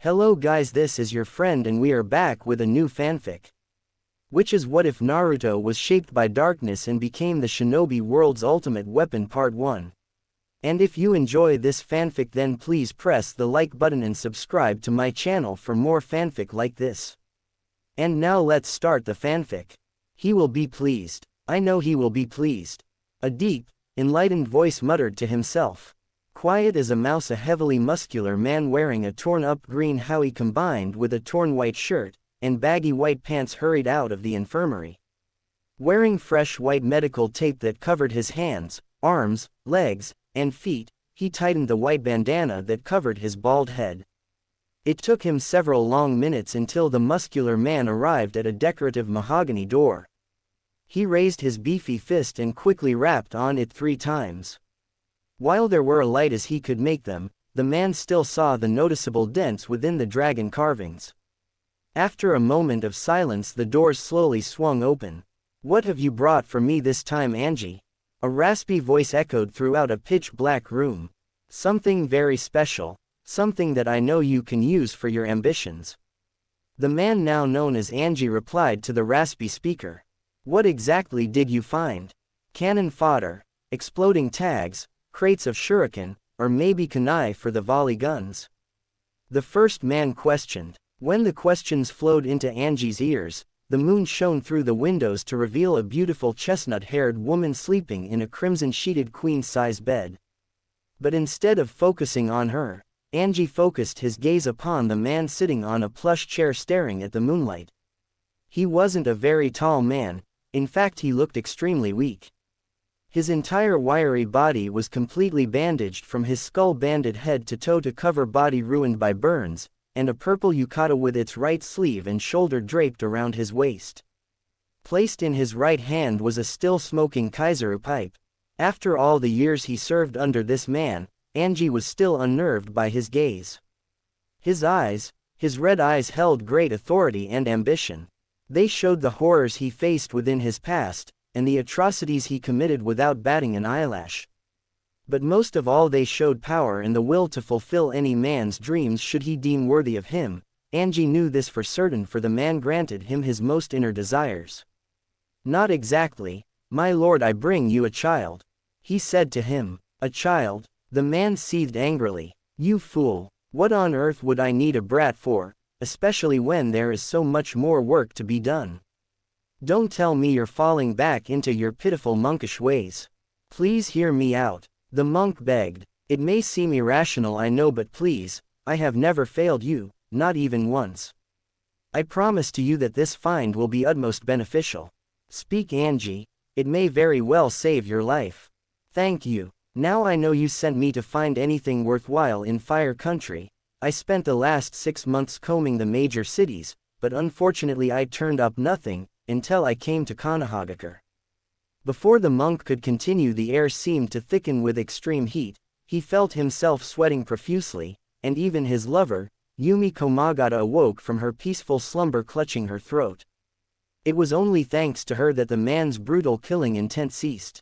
Hello guys, this is your friend and we are back with a new fanfic. Which is what if Naruto was shaped by darkness and became the Shinobi world's ultimate weapon part 1. And if you enjoy this fanfic then please press the like button and subscribe to my channel for more fanfic like this. And now let's start the fanfic. He will be pleased. I know he will be pleased. A deep, enlightened voice muttered to himself. Quiet as a mouse, a heavily muscular man wearing a torn-up green hoodie combined with a torn white shirt and baggy white pants hurried out of the infirmary. Wearing fresh white medical tape that covered his hands, arms, legs, and feet, he tightened the white bandana that covered his bald head. It took him several long minutes until the muscular man arrived at a decorative mahogany door. He raised his beefy fist and quickly rapped on it 3 times. While there were light as he could make them, the man still saw the noticeable dents within the dragon carvings. After a moment of silence, the doors slowly swung open. "What have you brought for me this time, Angie?" A raspy voice echoed throughout a pitch-black room. "Something very special. Something that I know you can use for your ambitions." The man now known as Angie replied to the raspy speaker. "What exactly did you find? Cannon fodder, exploding tags, crates of shuriken, or maybe kunai for the volley guns?" The first man questioned. When the questions flowed into Angie's ears, the moon shone through the windows to reveal a beautiful chestnut-haired woman sleeping in a crimson-sheeted queen-size bed. But instead of focusing on her, Angie focused his gaze upon the man sitting on a plush chair staring at the moonlight. He wasn't a very tall man, in fact he looked extremely weak. His entire wiry body was completely bandaged from his skull-banded head to toe to cover body ruined by burns, and a purple yukata with its right sleeve and shoulder draped around his waist. Placed in his right hand was a still-smoking Kaiseroo pipe. After all the years he served under this man, Angie was still unnerved by his gaze. His red eyes held great authority and ambition. They showed the horrors he faced within his past, and the atrocities he committed without batting an eyelash. But most of all they showed power and the will to fulfill any man's dreams should he deem worthy of him. Angie knew this for certain, for the man granted him his most inner desires. "Not exactly, my lord, I bring you a child," he said to him. "A child?" The man seethed angrily. "You fool, what on earth would I need a brat for, especially when there is so much more work to be done? Don't tell me you're falling back into your pitiful monkish ways. Please hear me out," the monk begged. "It may seem irrational, I know, but please, I have never failed you, not even once. I promise to you that this find will be utmost beneficial. Speak, Angie, it may very well save your life." "Thank you. Now I know you sent me to find anything worthwhile in Fire Country. I spent the last 6 months combing the major cities, but unfortunately I turned up nothing, until I came to Konohagakure." Before the monk could continue, the air seemed to thicken with extreme heat. He felt himself sweating profusely, and even his lover, Yumi Komagata, awoke from her peaceful slumber clutching her throat. It was only thanks to her that the man's brutal killing intent ceased.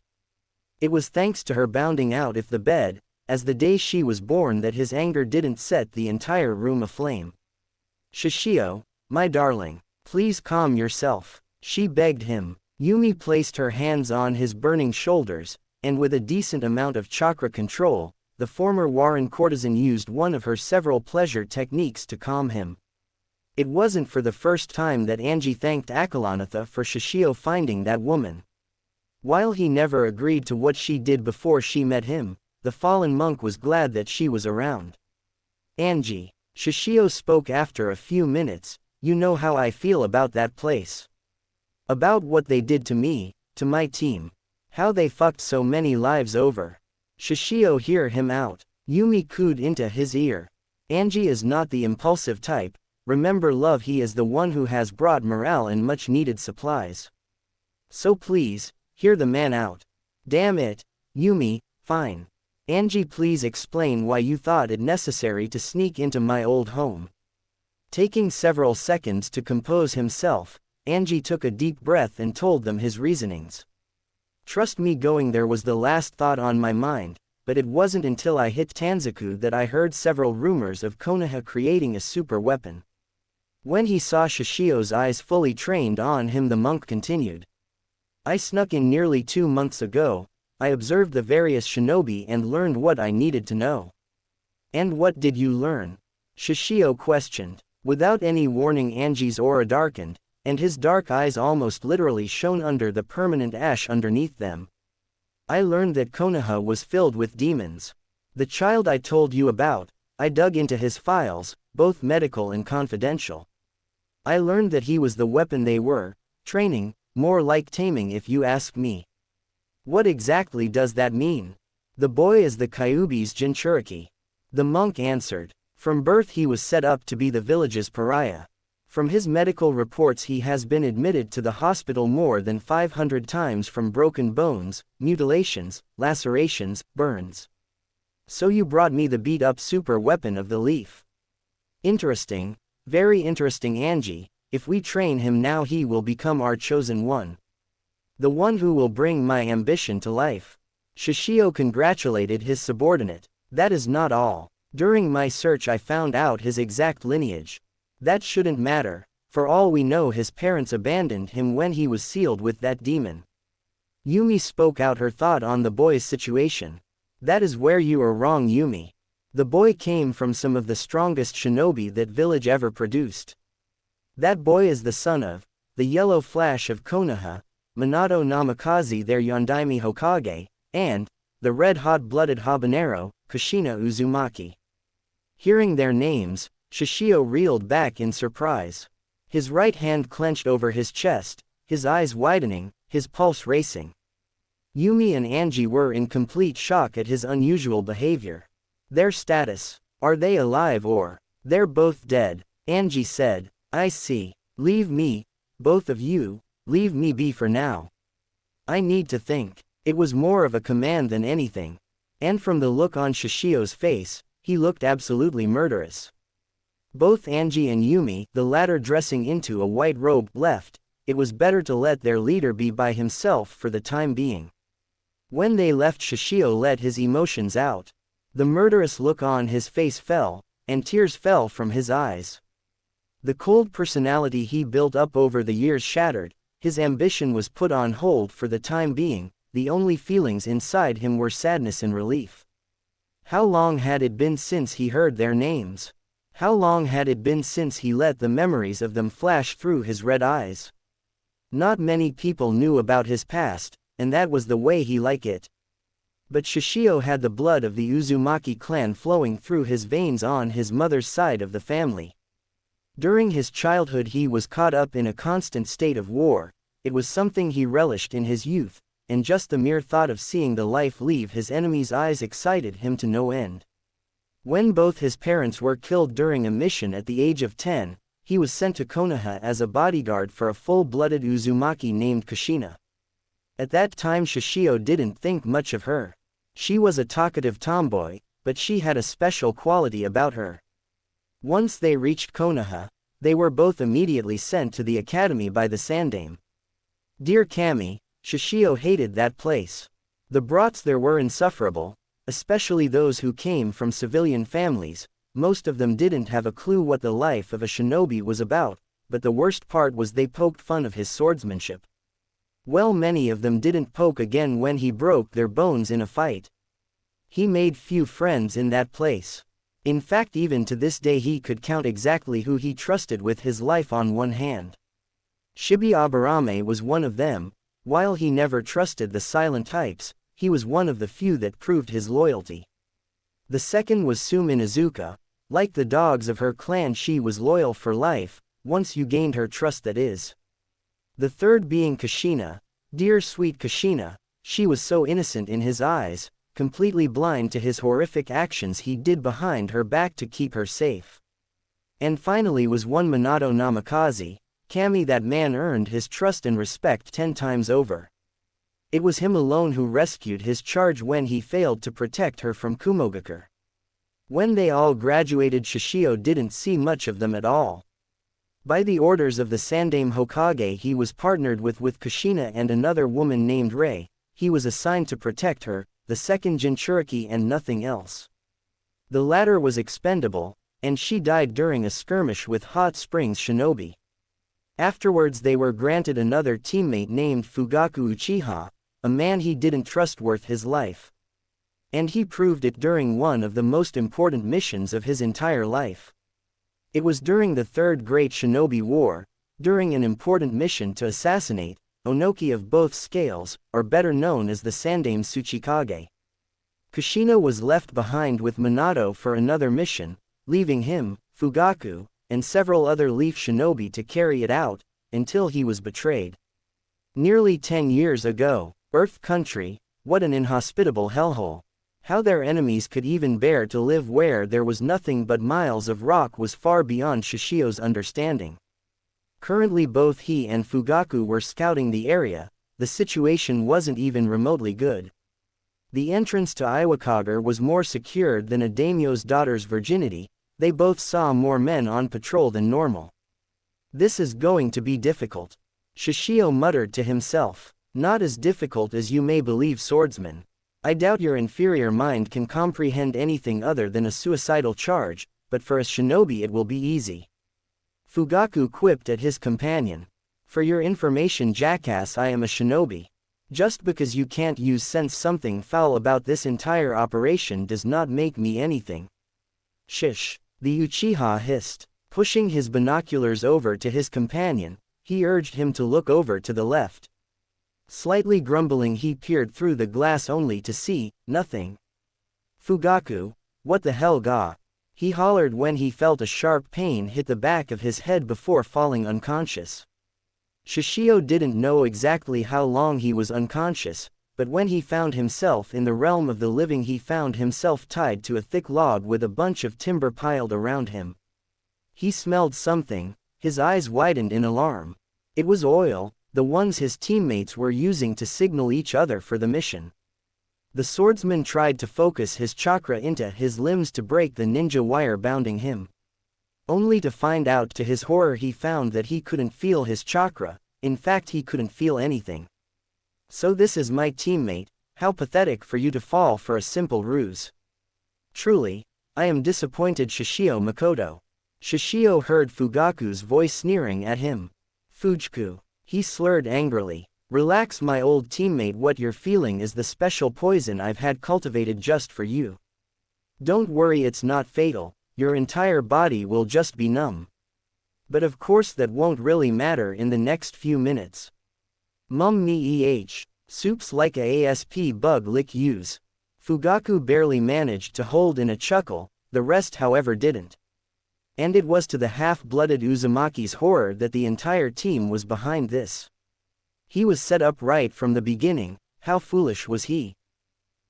It was thanks to her bounding out of the bed, as the day she was born, that his anger didn't set the entire room aflame. "Shishio, my darling, please calm yourself," she begged him. Yumi placed her hands on his burning shoulders, and with a decent amount of chakra control, the former Warren courtesan used one of her several pleasure techniques to calm him. It wasn't for the first time that Angie thanked Akalanatha for Shishio finding that woman. While he never agreed to what she did before she met him, the fallen monk was glad that she was around. "Angie," Shishio spoke after a few minutes, "you know how I feel about that place. About what they did to me, to my team. How they fucked so many lives over." "Shishio, hear him out," Yumi cooed into his ear. "Angie is not the impulsive type. Remember, love, he is the one who has brought morale and much needed supplies. So please, hear the man out." "Damn it, Yumi, fine. Angie, please explain why you thought it necessary to sneak into my old home." Taking several seconds to compose himself, Angie took a deep breath and told them his reasonings. "Trust me, going there was the last thought on my mind, but it wasn't until I hit Tanzaku that I heard several rumors of Konoha creating a super weapon. When he saw Shishio's eyes fully trained on him, the monk continued. I snuck in nearly 2 months ago. I observed the various shinobi and learned what I needed to know. And what did you learn? Shishio questioned. Without any warning, Anji's aura darkened, and his dark eyes almost literally shone under the permanent ash underneath them. I learned that Konoha was filled with demons. The child I told you about, I dug into his files, both medical and confidential. I learned that he was the weapon they were training, more like taming if you ask me. What exactly does that mean? The boy is the Kyuubi's Jinchuriki. The monk answered. From birth he was set up to be the village's pariah. From his medical reports he has been admitted to the hospital more than 500 times from broken bones, mutilations, lacerations, burns. So you brought me the beat-up super weapon of the leaf. Interesting, very interesting, Anji. If we train him now, he will become our chosen one. The one who will bring my ambition to life. Shishio congratulated his subordinate. That is not all. During my search I found out his exact lineage. That shouldn't matter. For all we know, his parents abandoned him when he was sealed with that demon. Yumi spoke out her thought on the boy's situation. That is where you are wrong, Yumi. The boy came from some of the strongest shinobi that village ever produced. That boy is the son of the Yellow Flash of Konoha, Minato Namikaze, their Yondaime Hokage, and the red-hot-blooded habanero, Kushina Uzumaki. Hearing their names, Shishio reeled back in surprise. His right hand clenched over his chest, his eyes widening, his pulse racing. Yumi and Anji were in complete shock at his unusual behavior. Their status? Are they alive or? They're both dead, Anji said. I see. Leave me, both of you, leave me be for now. I need to think. It was more of a command than anything. And from the look on Shishio's face, he looked absolutely murderous. Both Anji and Yumi, the latter dressing into a white robe, left. It was better to let their leader be by himself for the time being. When they left, Shishio let his emotions out. The murderous look on his face fell, and tears fell from his eyes. The cold personality he built up over the years shattered, his ambition was put on hold for the time being, the only feelings inside him were sadness and relief. How long had it been since he heard their names? How long had it been since he let the memories of them flash through his red eyes? Not many people knew about his past, and that was the way he liked it. But Shishio had the blood of the Uzumaki clan flowing through his veins on his mother's side of the family. During his childhood he was caught up in a constant state of war. It was something he relished in his youth, and just the mere thought of seeing the life leave his enemy's eyes excited him to no end. When both his parents were killed during a mission at the age of 10, he was sent to Konoha as a bodyguard for a full-blooded Uzumaki named Kushina. At that time Shishio didn't think much of her. She was a talkative tomboy, but she had a special quality about her. Once they reached Konoha, they were both immediately sent to the academy by the Sandaime. Dear Kami, Shishio hated that place. The brats there were insufferable, especially those who came from civilian families. Most of them didn't have a clue what the life of a shinobi was about, but the worst part was they poked fun of his swordsmanship. Well, many of them didn't poke again when he broke their bones in a fight. He made few friends in that place. In fact, even to this day he could count exactly who he trusted with his life on one hand. Shibi Aburame was one of them. While he never trusted the silent types, he was one of the few that proved his loyalty. The second was Sumi Izuka. Like the dogs of her clan, she was loyal for life, once you gained her trust, that is. The third being Kushina. Dear sweet Kushina, she was so innocent in his eyes, completely blind to his horrific actions he did behind her back to keep her safe. And finally was one Minato Namikaze. Kami, that man earned his trust and respect 10 times over. It was him alone who rescued his charge when he failed to protect her from Kumogakure. When they all graduated, Shishio didn't see much of them at all. By the orders of the Sandaime Hokage, he was partnered with Kushina and another woman named Rei. He was assigned to protect her, the second Jinchuriki and nothing else. The latter was expendable, and she died during a skirmish with Hot Springs Shinobi. Afterwards they were granted another teammate named Fugaku Uchiha, a man he didn't trust worth his life. And he proved it during one of the most important missions of his entire life. It was during the Third Great Shinobi War, during an important mission to assassinate Onoki of both scales, or better known as the Sandaime Tsuchikage. Kushina was left behind with Minato for another mission, leaving him, Fugaku, and several other Leaf Shinobi to carry it out, until he was betrayed. Nearly 10 years ago, Earth Country, what an inhospitable hellhole. How their enemies could even bear to live where there was nothing but miles of rock was far beyond Shishio's understanding. Currently both he and Fugaku were scouting the area, the situation wasn't even remotely good. The entrance to Iwakager was more secured than a daimyo's daughter's virginity, they both saw more men on patrol than normal. This is going to be difficult. Shishio muttered to himself. Not as difficult as you may believe, swordsman. I doubt your inferior mind can comprehend anything other than a suicidal charge, but for a shinobi it will be easy. Fugaku quipped at his companion. For your information, jackass, I am a shinobi. Just because you can't use sense something foul about this entire operation does not make me anything. Shish, the Uchiha hissed. Pushing his binoculars over to his companion, he urged him to look over to the left. Slightly grumbling, he peered through the glass only to see nothing. Fugaku, what the hell ga? He hollered when he felt a sharp pain hit the back of his head before falling unconscious. Shishio didn't know exactly how long he was unconscious, but when he found himself in the realm of the living, he found himself tied to a thick log with a bunch of timber piled around him. He smelled something, his eyes widened in alarm. It was oil, the ones his teammates were using to signal each other for the mission. The swordsman tried to focus his chakra into his limbs to break the ninja wire bounding him. Only to find out to his horror he found that he couldn't feel his chakra, in fact he couldn't feel anything. So this is my teammate, how pathetic for you to fall for a simple ruse. Truly, I am disappointed, Shishio Makoto. Shishio heard Fugaku's voice sneering at him. Fujku. He slurred angrily. Relax, my old teammate, what you're feeling is the special poison I've had cultivated just for you. Don't worry, it's not fatal, your entire body will just be numb. But of course that won't really matter in the next few minutes. Mum me soups like a ASP bug lick use. Fugaku barely managed to hold in a chuckle, the rest however didn't. And it was to the half-blooded Uzumaki's horror that the entire team was behind this. He was set up right from the beginning, how foolish was he?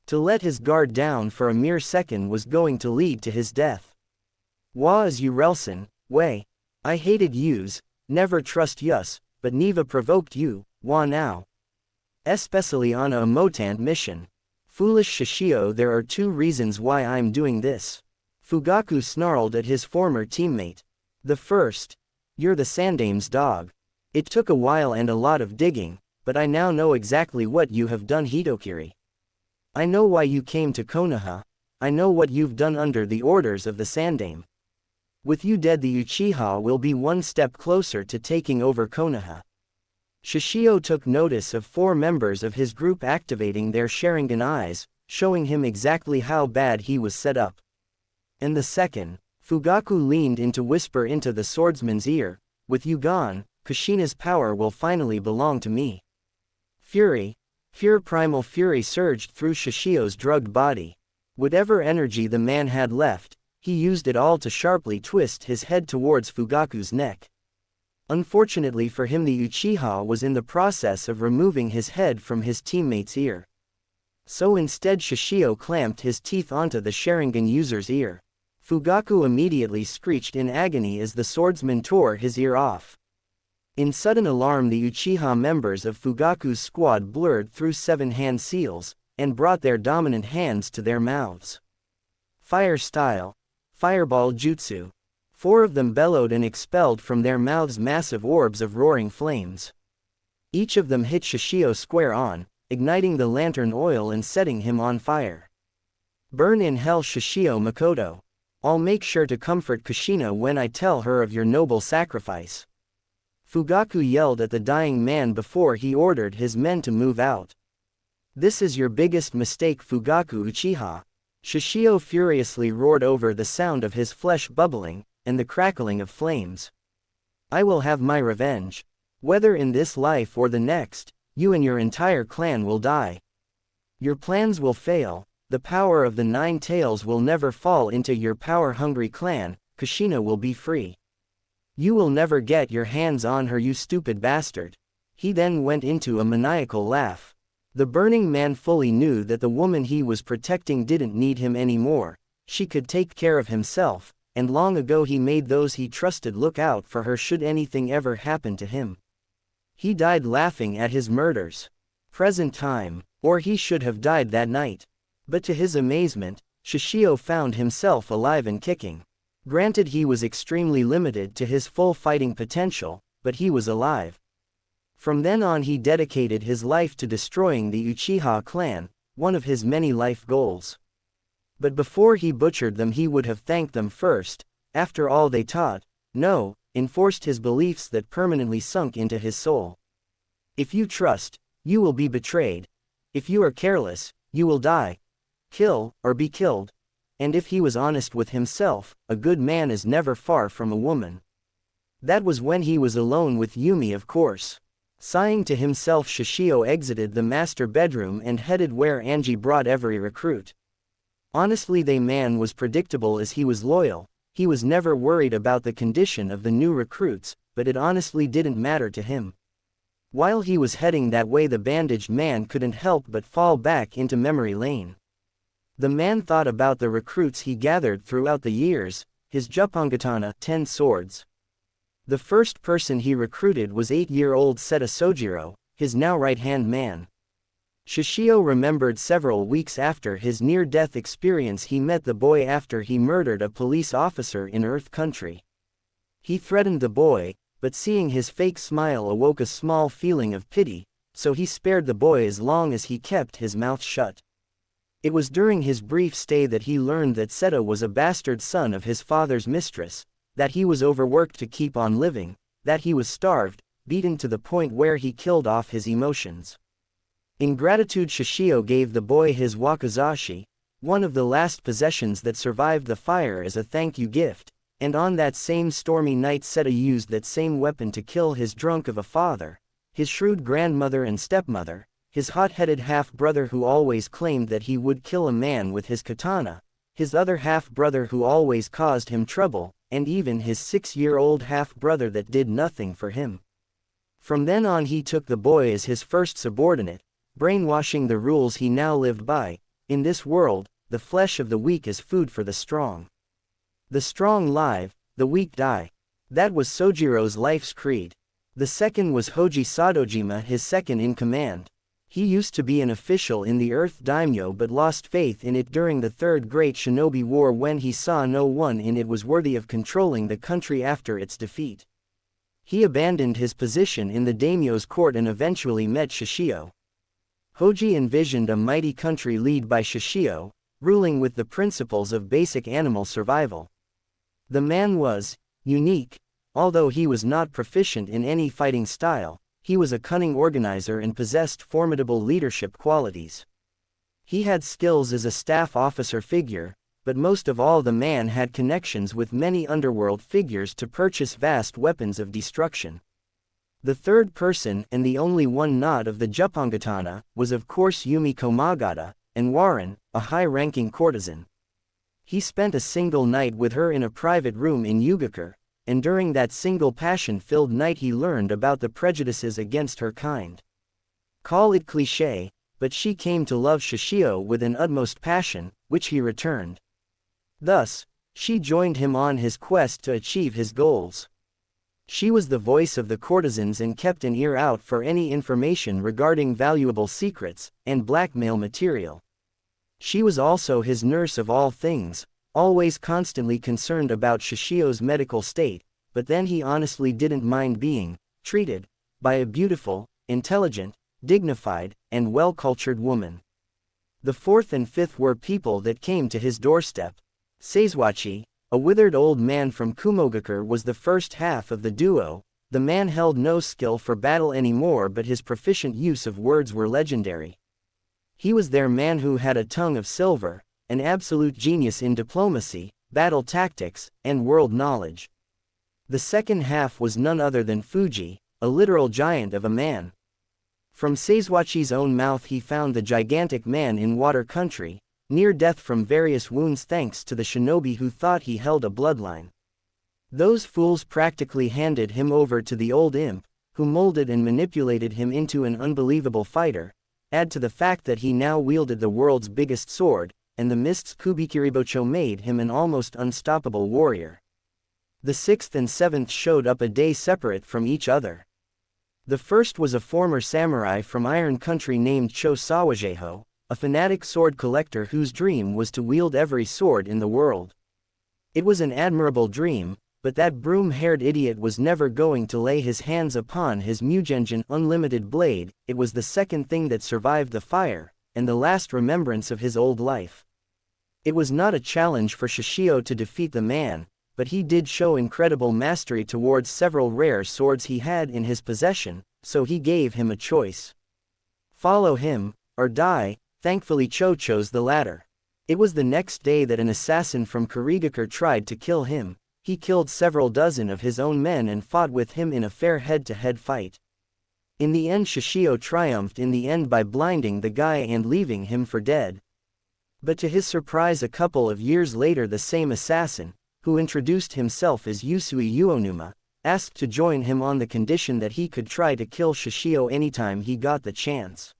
To let his guard down for a mere second was going to lead to his death. Was you Relson, way? I hated yous, never trust yus, but Neva provoked you, wa now. Especially on a Motant mission. Foolish Shishio, there are 2 reasons why I'm doing this. Fugaku snarled at his former teammate. The first, you're the Sandaime's dog. It took a while and a lot of digging, but I now know exactly what you have done, Hitokiri. I know why you came to Konoha, I know what you've done under the orders of the Sandaime. With you dead, the Uchiha will be one step closer to taking over Konoha. Shishio took notice of 4 members of his group activating their Sharingan eyes, showing him exactly how bad he was set up. And the second, Fugaku leaned in to whisper into the swordsman's ear, with you gone, Kushina's power will finally belong to me. Primal fury surged through Shishio's drugged body. Whatever energy the man had left, he used it all to sharply twist his head towards Fugaku's neck. Unfortunately for him, the Uchiha was in the process of removing his head from his teammate's ear. So instead Shishio clamped his teeth onto the Sharingan user's ear. Fugaku immediately screeched in agony as the swordsman tore his ear off. In sudden alarm, the Uchiha members of Fugaku's squad blurred through 7 hand seals, and brought their dominant hands to their mouths. Fire style. Fireball jutsu. 4 of them bellowed and expelled from their mouths massive orbs of roaring flames. Each of them hit Shishio square on, igniting the lantern oil and setting him on fire. Burn in hell Shishio Makoto. I'll make sure to comfort Kushina when I tell her of your noble sacrifice. Fugaku yelled at the dying man before he ordered his men to move out. This is your biggest mistake, Fugaku Uchiha. Shishio furiously roared over the sound of his flesh bubbling, and the crackling of flames. I will have my revenge. Whether in this life or the next, you and your entire clan will die. Your plans will fail, the power of the Nine Tails will never fall into your power-hungry clan, Kushina will be free. You will never get your hands on her, you stupid bastard. He then went into a maniacal laugh. The burning man fully knew that the woman he was protecting didn't need him anymore, she could take care of himself, and long ago he made those he trusted look out for her should anything ever happen to him. He died laughing at his murders. Present time, or he should have died that night. But to his amazement, Shishio found himself alive and kicking. Granted, he was extremely limited to his full fighting potential, but he was alive. From then on he dedicated his life to destroying the Uchiha clan, one of his many life goals. But before he butchered them he would have thanked them first, after all they taught, no, enforced his beliefs that permanently sunk into his soul. If you trust, you will be betrayed. If you are careless, you will die. Kill, or be killed. And if he was honest with himself, a good man is never far from a woman. That was when he was alone with Yumi, of course. Sighing to himself, Shishio exited the master bedroom and headed where Angie brought every recruit. Honestly, the man was predictable as he was loyal. He was never worried about the condition of the new recruits, but it honestly didn't matter to him. While he was heading that way, the bandaged man couldn't help but fall back into memory lane. The man thought about the recruits he gathered throughout the years, his Juppangatana, 10 swords. The first person he recruited was 8-year-old Seta Sojiro, his now right-hand man. Shishio remembered several weeks after his near-death experience he met the boy after he murdered a police officer in Earth Country. He threatened the boy, but seeing his fake smile awoke a small feeling of pity, so he spared the boy as long as he kept his mouth shut. It was during his brief stay that he learned that Seta was a bastard son of his father's mistress, that he was overworked to keep on living, that he was starved, beaten to the point where he killed off his emotions. In gratitude, Shishio gave the boy his wakizashi, one of the last possessions that survived the fire, as a thank you gift, and on that same stormy night Seta used that same weapon to kill his drunk of a father, his shrewd grandmother and stepmother, his hot-headed half-brother who always claimed that he would kill a man with his katana, his other half-brother who always caused him trouble, and even his 6-year-old half-brother that did nothing for him. From then on he took the boy as his first subordinate, brainwashing the rules he now lived by. In this world, the flesh of the weak is food for the strong. The strong live, the weak die. That was Sojiro's life's creed. The second was Hoji Sadojima, his second in command. He used to be an official in the Earth Daimyo but lost faith in it during the Third Great Shinobi War when he saw no one in it was worthy of controlling the country after its defeat. He abandoned his position in the daimyo's court and eventually met Shishio. Hoji envisioned a mighty country led by Shishio, ruling with the principles of basic animal survival. The man was unique. Although he was not proficient in any fighting style, he was a cunning organizer and possessed formidable leadership qualities. He had skills as a staff officer figure, but most of all the man had connections with many underworld figures to purchase vast weapons of destruction. The third person, and the only one not of the Juppangatana, was of course Yumi Komagata, and Warren, a high-ranking courtesan. He spent a single night with her in a private room in Yugakure, and during that single passion-filled night he learned about the prejudices against her kind. Call it cliché, but she came to love Shishio with an utmost passion, which he returned. Thus, she joined him on his quest to achieve his goals. She was the voice of the courtesans and kept an ear out for any information regarding valuable secrets and blackmail material. She was also his nurse of all things, always constantly concerned about Shishio's medical state, but then he honestly didn't mind being treated by a beautiful, intelligent, dignified, and well-cultured woman. The fourth and fifth were people that came to his doorstep. Seizuachi, a withered old man from Kumogakure, was the first half of the duo. The man held no skill for battle anymore, but his proficient use of words were legendary. He was their man who had a tongue of silver, an absolute genius in diplomacy, battle tactics, and world knowledge. The second half was none other than Fuji, a literal giant of a man. From Seizuachi's own mouth he found the gigantic man in water country, near death from various wounds thanks to the shinobi who thought he held a bloodline. Those fools practically handed him over to the old imp, who molded and manipulated him into an unbelievable fighter. Add to the fact that he now wielded the world's biggest sword, and the mist's Kubikiribocho made him an almost unstoppable warrior. The sixth and seventh showed up a day separate from each other. The first was a former samurai from Iron Country named Cho Sawajeho, a fanatic sword collector whose dream was to wield every sword in the world. It was an admirable dream, but that broom-haired idiot was never going to lay his hands upon his Mugenjin unlimited blade. It was the second thing that survived the fire, and the last remembrance of his old life. It was not a challenge for Shishio to defeat the man, but he did show incredible mastery towards several rare swords he had in his possession, so he gave him a choice. Follow him, or die. Thankfully Cho chose the latter. It was the next day that an assassin from Kurigakure tried to kill him. He killed several dozen of his own men and fought with him in a fair head-to-head fight. In the end Shishio triumphed in the end by blinding the guy and leaving him for dead. But to his surprise, a couple of years later the same assassin, who introduced himself as Yusui Uonuma, asked to join him on the condition that he could try to kill Shishio anytime he got the chance.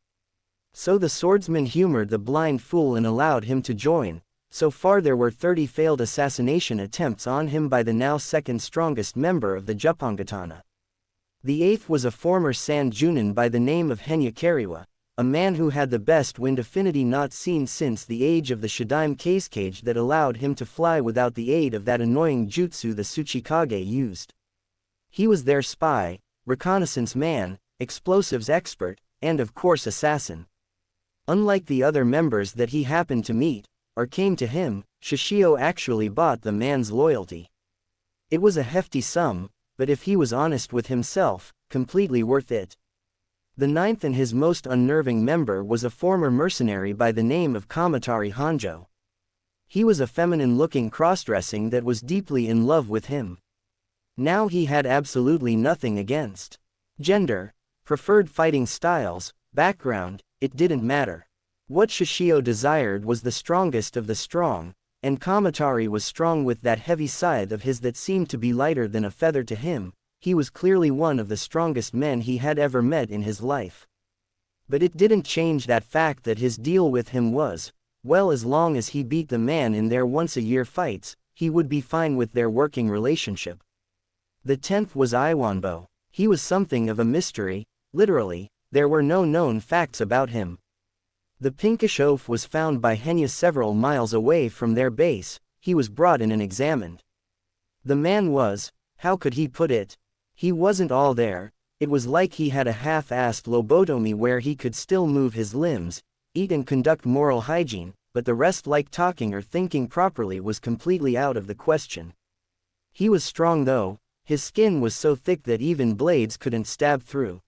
So the swordsman humored the blind fool and allowed him to join. So far there were 30 failed assassination attempts on him by the now second strongest member of the Juppangatana. The eighth was a former Sand Junin by the name of Henya Kariwa, a man who had the best wind affinity not seen since the age of the Shidaime Cage that allowed him to fly without the aid of that annoying jutsu the Tsuchikage used. He was their spy, reconnaissance man, explosives expert, and of course assassin. Unlike the other members that he happened to meet, or came to him, Shishio actually bought the man's loyalty. It was a hefty sum, but if he was honest with himself, completely worth it. The ninth and his most unnerving member was a former mercenary by the name of Kamatari Hanjo. He was a feminine-looking cross-dressing that was deeply in love with him. Now he had absolutely nothing against gender, preferred fighting styles, background, it didn't matter. What Shishio desired was the strongest of the strong, and Kamatari was strong with that heavy side of his that seemed to be lighter than a feather to him. He was clearly one of the strongest men he had ever met in his life. But it didn't change that fact that his deal with him was, well, as long as he beat the man in their once-a-year fights, he would be fine with their working relationship. The 10th was Iwanbo. He was something of a mystery, literally, there were no known facts about him. The pinkish oaf was found by Henya several miles away from their base. He was brought in and examined. The man was, how could he put it? He wasn't all there. It was like he had a half-assed lobotomy where he could still move his limbs, eat and conduct moral hygiene, but the rest, like talking or thinking properly, was completely out of the question. He was strong though. His skin was so thick that even blades couldn't stab through.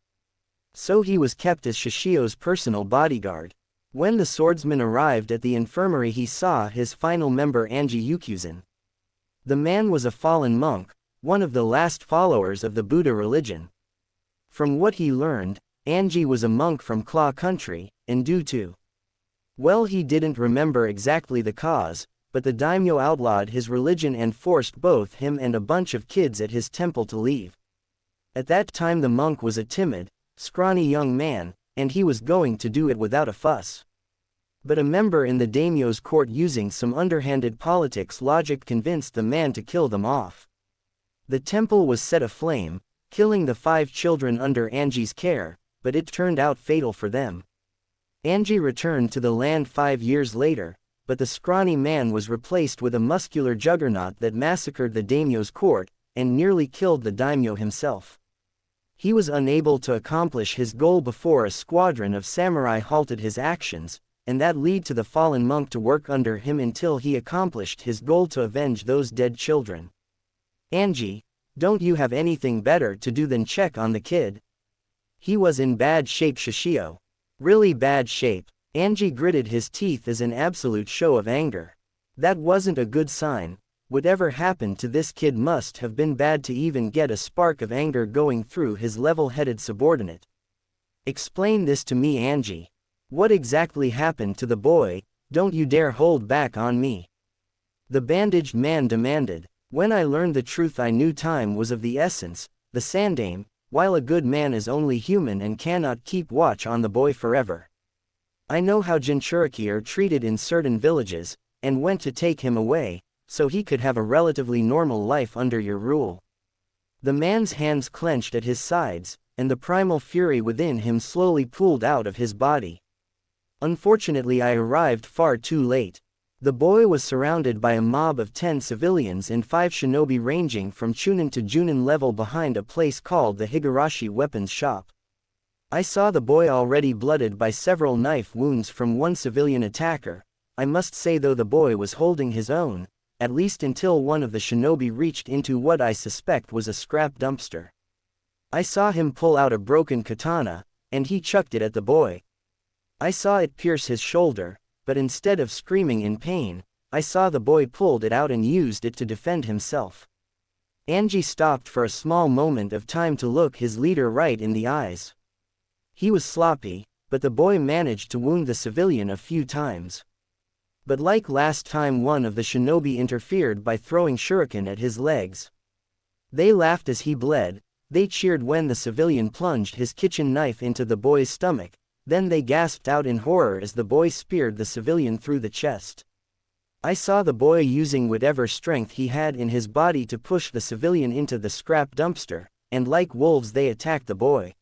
So he was kept as Shishio's personal bodyguard. When the swordsman arrived at the infirmary he saw his final member Anji Yukuzan. The man was a fallen monk, one of the last followers of the Buddha religion. From what he learned, Anji was a monk from Claw country, and due to, well, he didn't remember exactly the cause, but the daimyo outlawed his religion and forced both him and a bunch of kids at his temple to leave. At that time the monk was a timid, scrawny young man, and he was going to do it without a fuss. But a member in the daimyo's court using some underhanded politics logic convinced the man to kill them off. The temple was set aflame, killing the 5 children under Anji's care, but it turned out fatal for them. Anji returned to the land 5 years later, but the scrawny man was replaced with a muscular juggernaut that massacred the daimyo's court, and nearly killed the daimyo himself. He was unable to accomplish his goal before a squadron of samurai halted his actions, and that led to the fallen monk to work under him until he accomplished his goal to avenge those dead children. Angie, don't you have anything better to do than check on the kid? He was in bad shape, Shishio. Really bad shape. Angie gritted his teeth as an absolute show of anger. That wasn't a good sign. Whatever happened to this kid must have been bad to even get a spark of anger going through his level-headed subordinate. Explain this to me, Angie. What exactly happened to the boy? Don't you dare hold back on me. The bandaged man demanded. When I learned the truth, I knew time was of the essence. The Sandaime, while a good man, is only human and cannot keep watch on the boy forever. I know how Jinchuriki are treated in certain villages, and went to take him away, so he could have a relatively normal life under your rule. The man's hands clenched at his sides, and the primal fury within him slowly pooled out of his body. Unfortunately, I arrived far too late. The boy was surrounded by a mob of 10 civilians and 5 shinobi ranging from Chunin to Junin level behind a place called the Higurashi weapons shop. I saw the boy already blooded by several knife wounds from one civilian attacker. I must say though, the boy was holding his own, at least until one of the shinobi reached into what I suspect was a scrap dumpster. I saw him pull out a broken katana, and he chucked it at the boy. I saw it pierce his shoulder, but instead of screaming in pain, I saw the boy pulled it out and used it to defend himself. Angie stopped for a small moment of time to look his leader right in the eyes. He was sloppy, but the boy managed to wound the civilian a few times. But like last time, one of the shinobi interfered by throwing shuriken at his legs. They laughed as he bled. They cheered when the civilian plunged his kitchen knife into the boy's stomach. Then they gasped out in horror as the boy speared the civilian through the chest. I saw the boy using whatever strength he had in his body to push the civilian into the scrap dumpster, and like wolves they attacked the boy.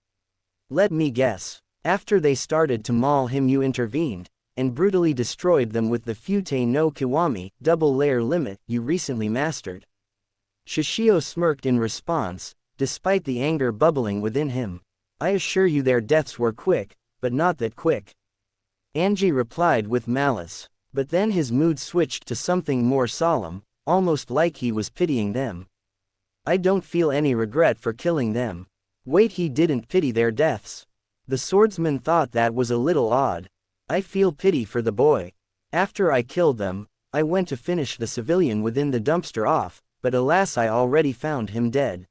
Let me guess. After they started to maul him, you intervened, and brutally destroyed them with the Fute no Kiwami, double-layer limit, you recently mastered. Shishio smirked in response, despite the anger bubbling within him. I assure you their deaths were quick, but not that quick. Angie replied with malice, but then his mood switched to something more solemn, almost like he was pitying them. I don't feel any regret for killing them. Wait, he didn't pity their deaths. The swordsman thought that was a little odd. I feel pity for the boy. After I killed them, I went to finish the civilian within the dumpster off, but alas, I already found him dead.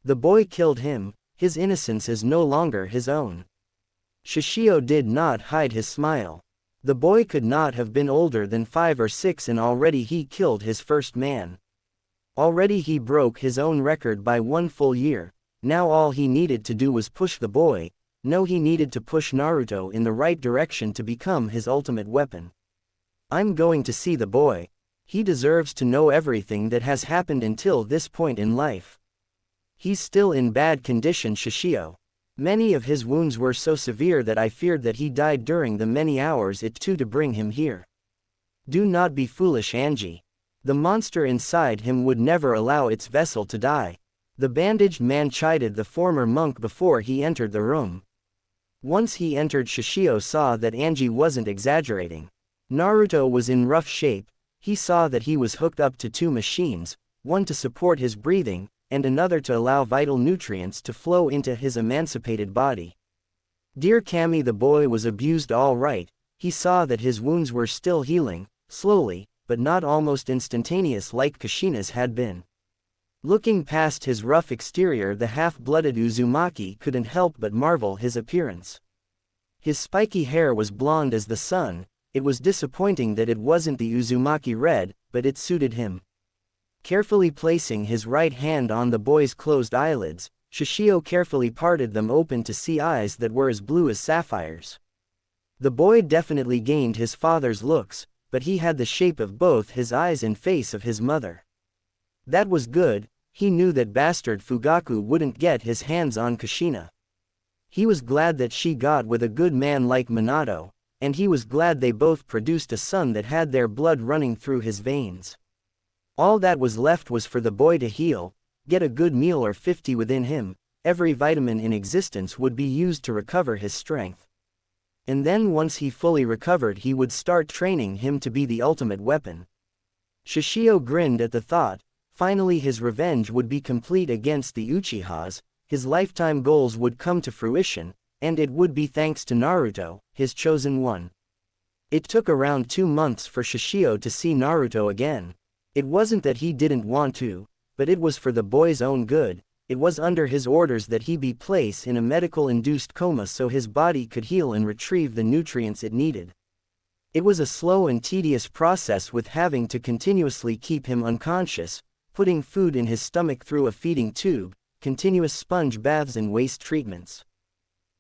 The boy killed him. His innocence is no longer his own. Shishio did not hide his smile. The boy could not have been older than 5 or 6 and already he killed his first man. Already he broke his own record by 1 full year. Now all he needed to do was push the boy. No, he needed to push Naruto in the right direction to become his ultimate weapon. I'm going to see the boy. He deserves to know everything that has happened until this point in life. He's still in bad condition, Shishio. Many of his wounds were so severe that I feared that he died during the many hours it took to bring him here. Do not be foolish, Angie. The monster inside him would never allow its vessel to die. The bandaged man chided the former monk before he entered the room. Once he entered, Shishio saw that Angie wasn't exaggerating. Naruto was in rough shape. He saw that he was hooked up to 2 machines, one to support his breathing, and another to allow vital nutrients to flow into his emancipated body. Dear Kami, the boy was abused all right. He saw that his wounds were still healing, slowly, but not almost instantaneous like Kushina's had been. Looking past his rough exterior, the half-blooded Uzumaki couldn't help but marvel his appearance. His spiky hair was blonde as the sun. It was disappointing that it wasn't the Uzumaki red, but it suited him. Carefully placing his right hand on the boy's closed eyelids, Shishio carefully parted them open to see eyes that were as blue as sapphires. The boy definitely gained his father's looks, but he had the shape of both his eyes and face of his mother. That was good. He knew that bastard Fugaku wouldn't get his hands on Kushina. He was glad that she got with a good man like Minato, and he was glad they both produced a son that had their blood running through his veins. All that was left was for the boy to heal, get a good meal or 50 within him, every vitamin in existence would be used to recover his strength. And then once he fully recovered he would start training him to be the ultimate weapon. Shishio grinned at the thought. Finally his revenge would be complete against the Uchihas, his lifetime goals would come to fruition, and it would be thanks to Naruto, his chosen one. It took around 2 months for Shishio to see Naruto again. It wasn't that he didn't want to, but it was for the boy's own good. It was under his orders that he be placed in a medical-induced coma so his body could heal and retrieve the nutrients it needed. It was a slow and tedious process with having to continuously keep him unconscious, putting food in his stomach through a feeding tube, continuous sponge baths and waste treatments.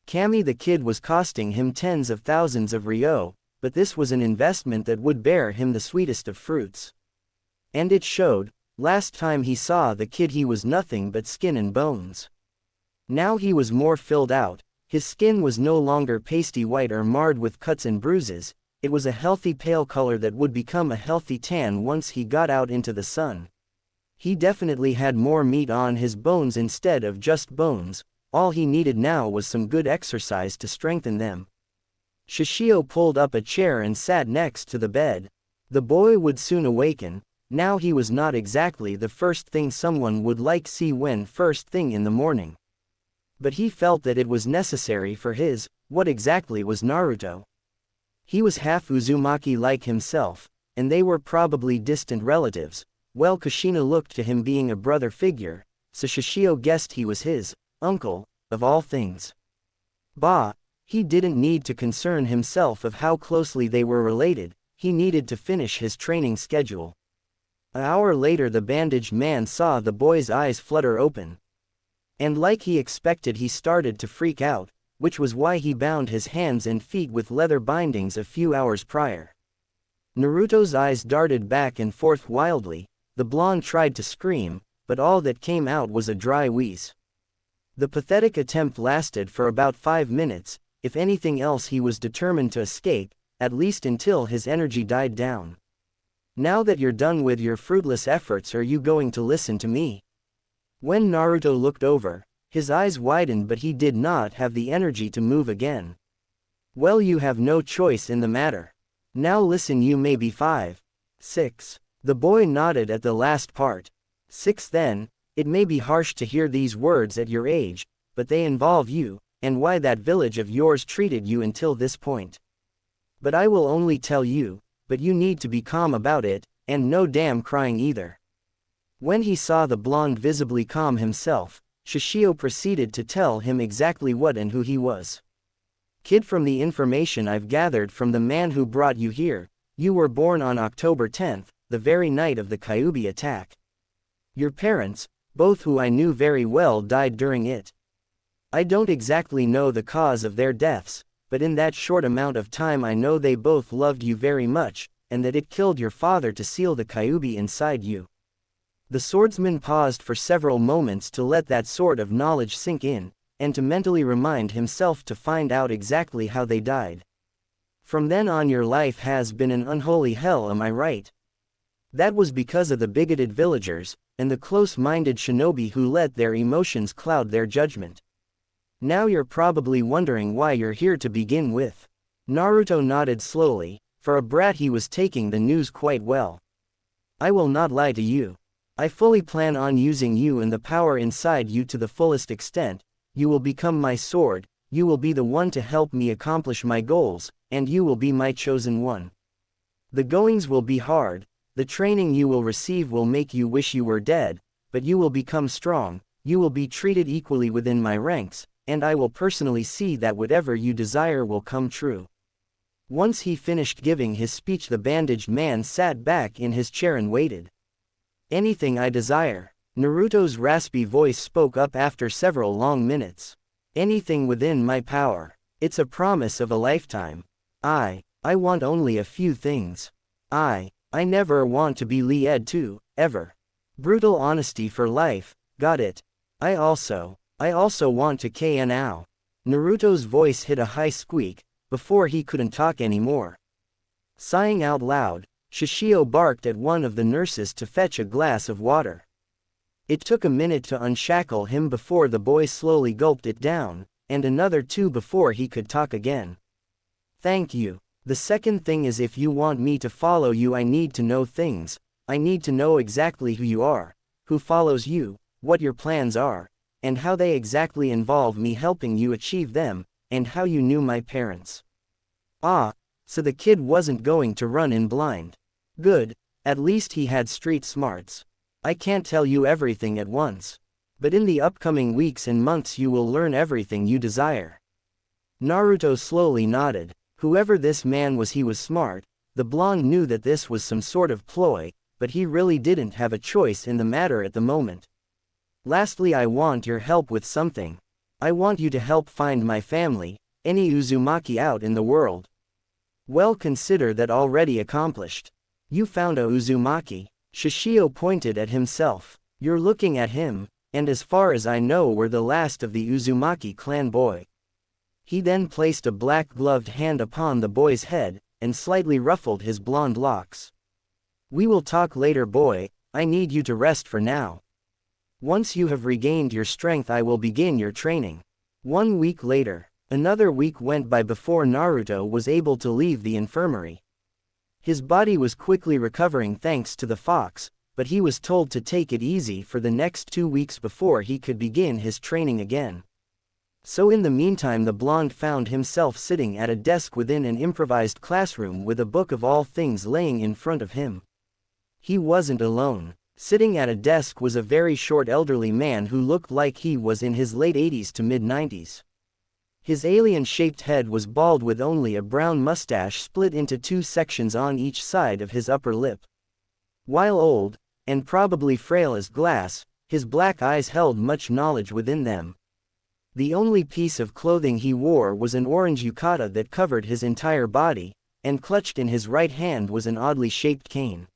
Kami the kid was costing him tens of thousands of ryo, but this was an investment that would bear him the sweetest of fruits. And it showed. Last time he saw the kid he was nothing but skin and bones. Now he was more filled out, his skin was no longer pasty white or marred with cuts and bruises, it was a healthy pale color that would become a healthy tan once he got out into the sun. He definitely had more meat on his bones instead of just bones, all he needed now was some good exercise to strengthen them. Shishio pulled up a chair and sat next to the bed. The boy would soon awaken. Now he was not exactly the first thing someone would like see when first thing in the morning. But he felt that it was necessary for his, what exactly was Naruto? He was half Uzumaki like himself, and they were probably distant relatives. Well, Kushina looked to him being a brother figure, so Shishio guessed he was his uncle, of all things. Bah, he didn't need to concern himself of how closely they were related, he needed to finish his training schedule. An hour later the bandaged man saw the boy's eyes flutter open. And like he expected he started to freak out, which was why he bound his hands and feet with leather bindings a few hours prior. Naruto's eyes darted back and forth wildly, the blonde tried to scream, but all that came out was a dry wheeze. The pathetic attempt lasted for about 5 minutes, if anything else he was determined to escape, at least until his energy died down. Now that you're done with your fruitless efforts, are you going to listen to me? When Naruto looked over, his eyes widened but he did not have the energy to move again. Well, you have no choice in the matter. Now listen, you may be 5. 6. The boy nodded at the last part. 6 then, it may be harsh to hear these words at your age, but they involve you, and why that village of yours treated you until this point. But I will only tell you, but you need to be calm about it, and no damn crying either. When he saw the blonde visibly calm himself, Shishio proceeded to tell him exactly what and who he was. Kid, from the information I've gathered from the man who brought you here, you were born on October 10th, the very night of the Kyuubi attack. Your parents, both who I knew very well, died during it. I don't exactly know the cause of their deaths, but in that short amount of time I know they both loved you very much, and that it killed your father to seal the Kyuubi inside you. The swordsman paused for several moments to let that sort of knowledge sink in, and to mentally remind himself to find out exactly how they died. From then on your life has been an unholy hell, am I right? That was because of the bigoted villagers, and the close-minded shinobi who let their emotions cloud their judgment. Now you're probably wondering why you're here to begin with. Naruto nodded slowly. For a brat he was taking the news quite well. I will not lie to you. I fully plan on using you and the power inside you to the fullest extent. You will become my sword, you will be the one to help me accomplish my goals, and you will be my chosen one. The goings will be hard, the training you will receive will make you wish you were dead, but you will become strong, you will be treated equally within my ranks, and I will personally see that whatever you desire will come true. Once he finished giving his speech, the bandaged man sat back in his chair and waited. Anything I desire. Naruto's raspy voice spoke up after several long minutes. Anything within my power. It's a promise of a lifetime. I want only a few things. I never want to be led to, ever. Brutal honesty for life, got it. I also want to KNOW. Naruto's voice hit a high squeak, before he couldn't talk anymore. Sighing out loud, Shishio barked at one of the nurses to fetch a glass of water. It took a minute to unshackle him before the boy slowly gulped it down, and another 2 before he could talk again. Thank you. The second thing is, if you want me to follow you, I need to know things. I need to know exactly who you are, who follows you, what your plans are, and how they exactly involve me helping you achieve them, and how you knew my parents. Ah, so the kid wasn't going to run in blind. Good, at least he had street smarts. I can't tell you everything at once. But in the upcoming weeks and months you will learn everything you desire. Naruto slowly nodded. Whoever this man was, he was smart. The blonde knew that this was some sort of ploy, but he really didn't have a choice in the matter at the moment. Lastly, I want your help with something. I want you to help find my family, any Uzumaki out in the world. Well, consider that already accomplished. You found a Uzumaki. Shishio pointed at himself. You're looking at him, and as far as I know, we're the last of the Uzumaki clan, boy. He then placed a black-gloved hand upon the boy's head, and slightly ruffled his blonde locks. We will talk later, boy. I need you to rest for now. Once you have regained your strength, I will begin your training. 1 week later. Another week went by before Naruto was able to leave the infirmary. His body was quickly recovering thanks to the fox, but he was told to take it easy for the next 2 weeks before he could begin his training again. So in the meantime, the blonde found himself sitting at a desk within an improvised classroom with a book of all things laying in front of him. He wasn't alone. Sitting at a desk was a very short elderly man who looked like he was in his late 80s to mid-90s. His alien-shaped head was bald with only a brown mustache split into 2 sections on each side of his upper lip. While old, and probably frail as glass, his black eyes held much knowledge within them. The only piece of clothing he wore was an orange yukata that covered his entire body, and clutched in his right hand was an oddly shaped cane.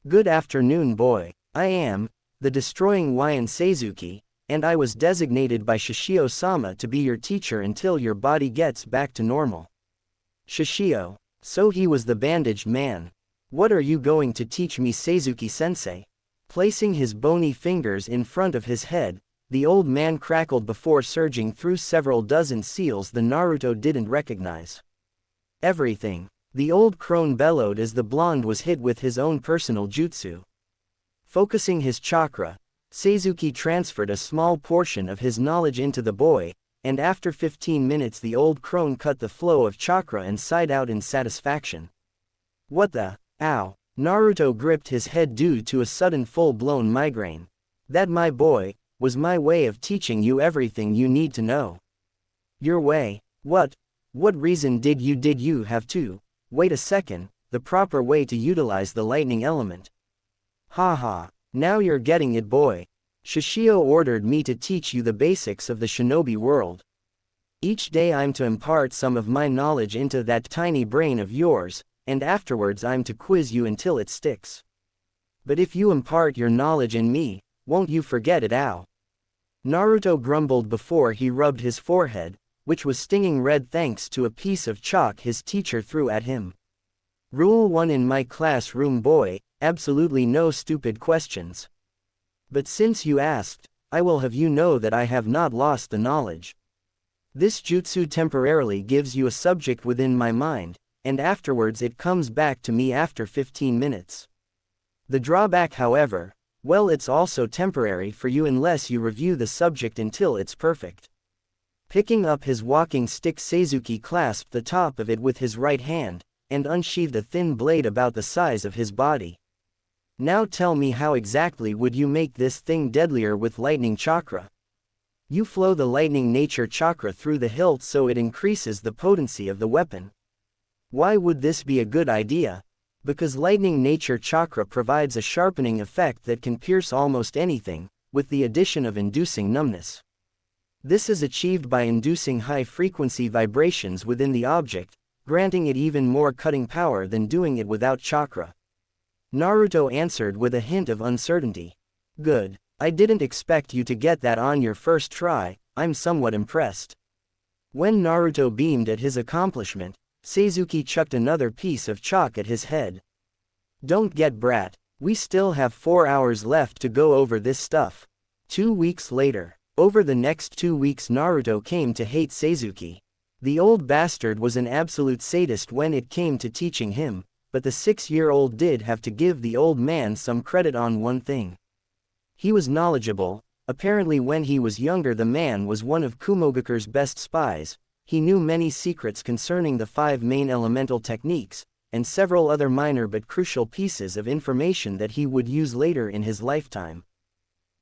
Good afternoon, boy. I am the Destroying Lion Seizuki, and I was designated by Shishio-sama to be your teacher until your body gets back to normal. Shishio. So he was the bandaged man. What are you going to teach me, Seizuki-sensei? Placing his bony fingers in front of his head, the old man crackled before surging through several dozen seals the Naruto didn't recognize. Everything. The old crone bellowed as the blonde was hit with his own personal jutsu. Focusing his chakra, Seizuki transferred a small portion of his knowledge into the boy, and after 15 minutes the old crone cut the flow of chakra and sighed out in satisfaction. What the? Ow. Naruto gripped his head due to a sudden full-blown migraine. That, my boy, was my way of teaching you everything you need to know. Your way? What? What reason did you have to? Wait a second, the proper way to utilize the lightning element. Haha. Now you're getting it, boy. Shishio ordered me to teach you the basics of the shinobi world. Each day I'm to impart some of my knowledge into that tiny brain of yours, and afterwards I'm to quiz you until it sticks. But if you impart your knowledge in me, won't you forget it, ow? Naruto grumbled before he rubbed his forehead, which was stinging red thanks to a piece of chalk his teacher threw at him. Rule 1 in my classroom, boy. Absolutely no stupid questions. But since you asked, I will have you know that I have not lost the knowledge. This jutsu temporarily gives you a subject within my mind, and afterwards it comes back to me after 15 minutes. The drawback, however, well, it's also temporary for you unless you review the subject until it's perfect. Picking up his walking stick, Seizuki clasped the top of it with his right hand, and unsheathed a thin blade about the size of his body. Now tell me, how exactly would you make this thing deadlier with lightning chakra? You flow the lightning nature chakra through the hilt so it increases the potency of the weapon. Why would this be a good idea? Because lightning nature chakra provides a sharpening effect that can pierce almost anything, with the addition of inducing numbness. This is achieved by inducing high-frequency vibrations within the object, granting it even more cutting power than doing it without chakra. Naruto answered with a hint of uncertainty. Good. I didn't expect you to get that on your first try. I'm somewhat impressed. When Naruto beamed at his accomplishment, Seizuki chucked another piece of chalk at his head. Don't get brat. We still have 4 hours left to go over this stuff. 2 weeks later. Over the next 2 weeks Naruto came to hate Seizuke. The old bastard was an absolute sadist when it came to teaching him, but the 6-year-old did have to give the old man some credit on one thing. He was knowledgeable. Apparently when he was younger the man was one of Kumogakure's best spies. He knew many secrets concerning the 5 main elemental techniques, and several other minor but crucial pieces of information that he would use later in his lifetime.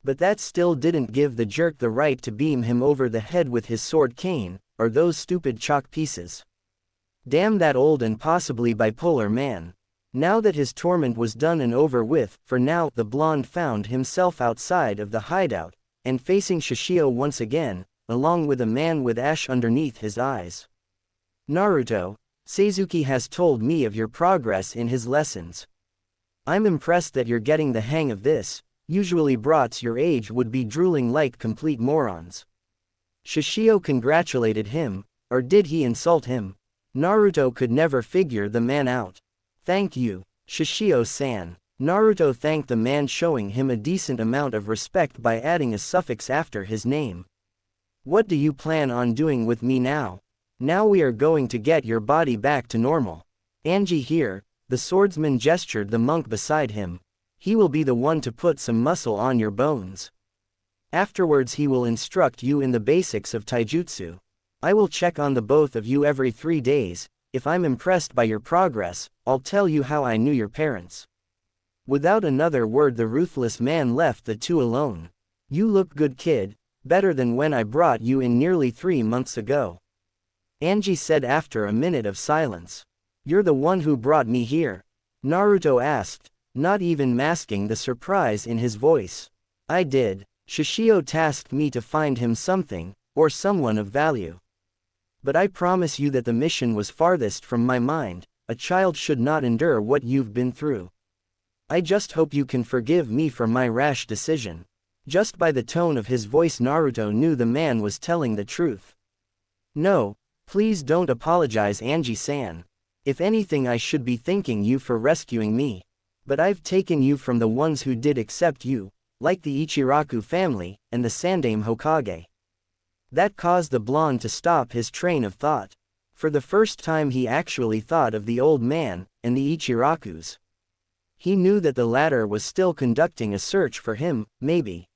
But that still didn't give the jerk the right to beam him over the head with his sword cane, or those stupid chalk pieces. Damn that old and possibly bipolar man. Now that his torment was done and over with, for now, the blonde found himself outside of the hideout, and facing Shishio once again, along with a man with ash underneath his eyes. Naruto, Seizuke has told me of your progress in his lessons. I'm impressed that you're getting the hang of this. Usually brats your age would be drooling like complete morons. Shishio congratulated him, or did he insult him? Naruto could never figure the man out. Thank you, Shishio-san. Naruto thanked the man, showing him a decent amount of respect by adding a suffix after his name. What do you plan on doing with me now? Now we are going to get your body back to normal. Angie here, the swordsman gestured the monk beside him. He will be the one to put some muscle on your bones. Afterwards he will instruct you in the basics of taijutsu. I will check on the both of you every 3 days. If I'm impressed by your progress, I'll tell you how I knew your parents. Without another word the ruthless man left the two alone. You look good, kid, better than when I brought you in nearly 3 months ago. Angie said after a minute of silence. You're the one who brought me here? Naruto asked, not even masking the surprise in his voice. I did. Shishio tasked me to find him something, or someone of value. But I promise you that the mission was farthest from my mind. A child should not endure what you've been through. I just hope you can forgive me for my rash decision. Just by the tone of his voice Naruto knew the man was telling the truth. No, please don't apologize, Angie-san. If anything, I should be thanking you for rescuing me. But I've taken you from the ones who did accept you, like the Ichiraku family, and the Sandaime Hokage. That caused the blonde to stop his train of thought. For the first time he actually thought of the old man, and the Ichirakus. He knew that the latter was still conducting a search for him, maybe.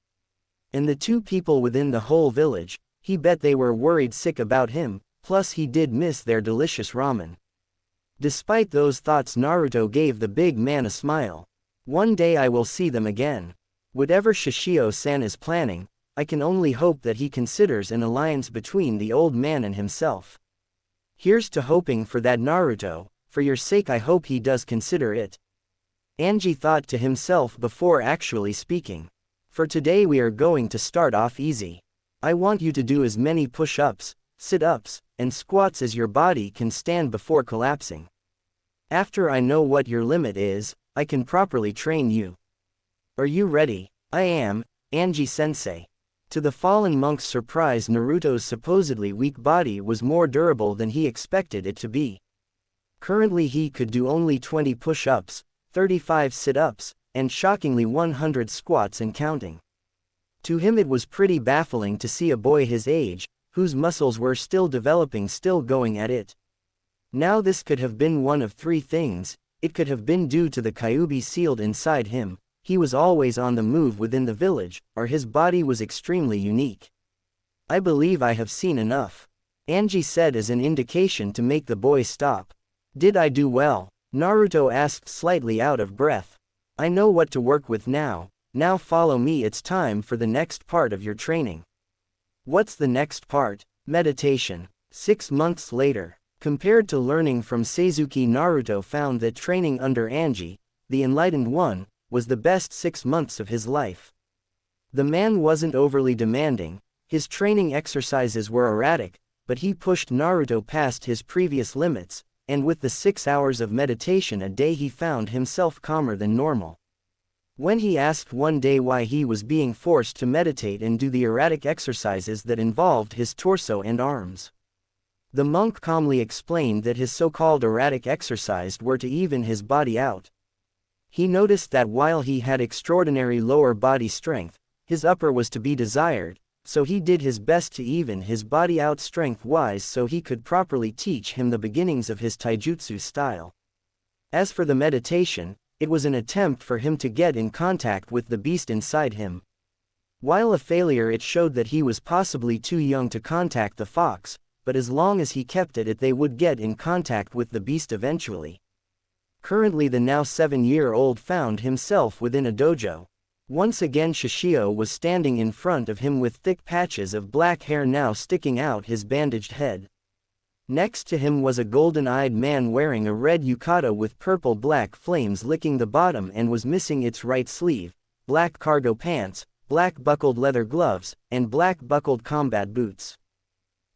And the 2 people within the whole village, he bet they were worried sick about him, plus he did miss their delicious ramen. Despite those thoughts Naruto gave the big man a smile. One day I will see them again. Whatever Shishio-san is planning, I can only hope that he considers an alliance between the old man and himself. Here's to hoping for that, Naruto. For your sake I hope he does consider it. Angie thought to himself before actually speaking. For today we are going to start off easy. I want you to do as many push-ups, sit-ups, and squats as your body can stand before collapsing. After I know what your limit is, I can properly train you. Are you ready? I am, Angie-sensei. To the fallen monk's surprise, Naruto's supposedly weak body was more durable than he expected it to be. Currently he could do only 20 push-ups, 35 sit-ups, and shockingly 100 squats and counting. To him it was pretty baffling to see a boy his age, whose muscles were still developing, still going at it. Now this could have been one of 3 things. It could have been due to the Kyuubi sealed inside him. He was always on the move within the village, or his body was extremely unique. I believe I have seen enough, Angie said as an indication to make the boy stop. Did I do well? Naruto asked, slightly out of breath. I know what to work with now. Now follow me, it's time for the next part of your training. What's the next part? Meditation. 6 months later. Compared to learning from Seizuke, Naruto found that training under Angie, the enlightened one, was the best 6 months of his life. The man wasn't overly demanding, his training exercises were erratic, but he pushed Naruto past his previous limits, and with the 6 hours of meditation a day he found himself calmer than normal. When he asked one day why he was being forced to meditate and do the erratic exercises that involved his torso and arms, the monk calmly explained that his so-called erratic exercises were to even his body out. He noticed that while he had extraordinary lower body strength, his upper was to be desired, so he did his best to even his body out strength-wise so he could properly teach him the beginnings of his taijutsu style. As for the meditation, it was an attempt for him to get in contact with the beast inside him. While a failure, it showed that he was possibly too young to contact the fox, but as long as he kept at it they would get in contact with the beast eventually. Currently the now 7-year-old found himself within a dojo. Once again Shishio was standing in front of him with thick patches of black hair now sticking out his bandaged head. Next to him was a golden-eyed man wearing a red yukata with purple-black flames licking the bottom and was missing its right sleeve, black cargo pants, black buckled leather gloves, and black buckled combat boots.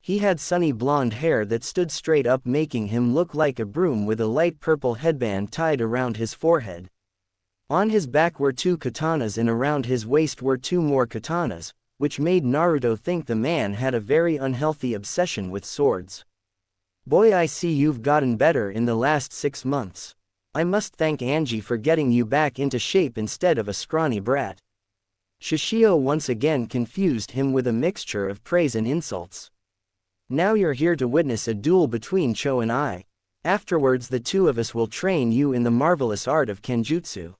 He had sunny blonde hair that stood straight up making him look like a broom with a light purple headband tied around his forehead. On his back were 2 katanas and around his waist were 2 more katanas, which made Naruto think the man had a very unhealthy obsession with swords. "Boy, I see you've gotten better in the last 6 months. I must thank Angie for getting you back into shape instead of a scrawny brat." Shishio once again confused him with a mixture of praise and insults. "Now you're here to witness a duel between Cho and I. Afterwards the two of us will train you in the marvelous art of Kenjutsu.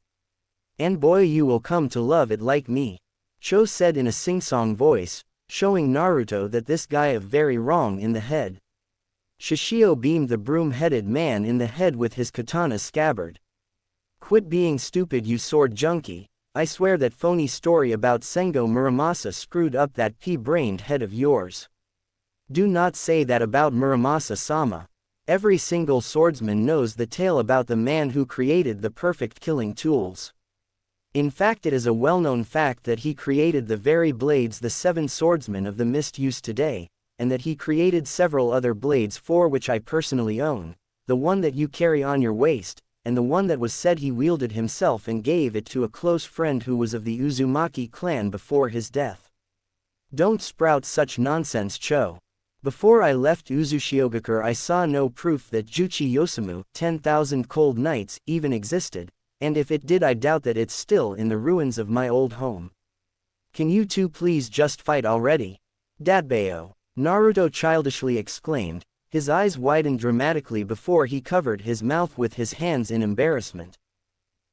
And boy, you will come to love it like me," Cho said in a sing-song voice, showing Naruto that this guy is very wrong in the head. Shishio beamed the broom-headed man in the head with his katana scabbard. "Quit being stupid, you sword junkie. I swear that phony story about Sengo Muramasa screwed up that pea-brained head of yours. Do not say that about Muramasa-sama. Every single swordsman knows the tale about the man who created the perfect killing tools. In fact, it is a well-known fact that he created the very blades the 7 swordsmen of the mist use today, and that he created several other blades for which I personally own, the one that you carry on your waist, and the one that was said he wielded himself and gave it to a close friend who was of the Uzumaki clan before his death. Don't sprout such nonsense, Cho. Before I left Uzushiogakure I saw no proof that Juchi Yosamu, 10,000 Cold Nights, even existed, and if it did I doubt that it's still in the ruins of my old home. Can you two please just fight already? Datbeo, Naruto childishly exclaimed, his eyes widened dramatically before he covered his mouth with his hands in embarrassment.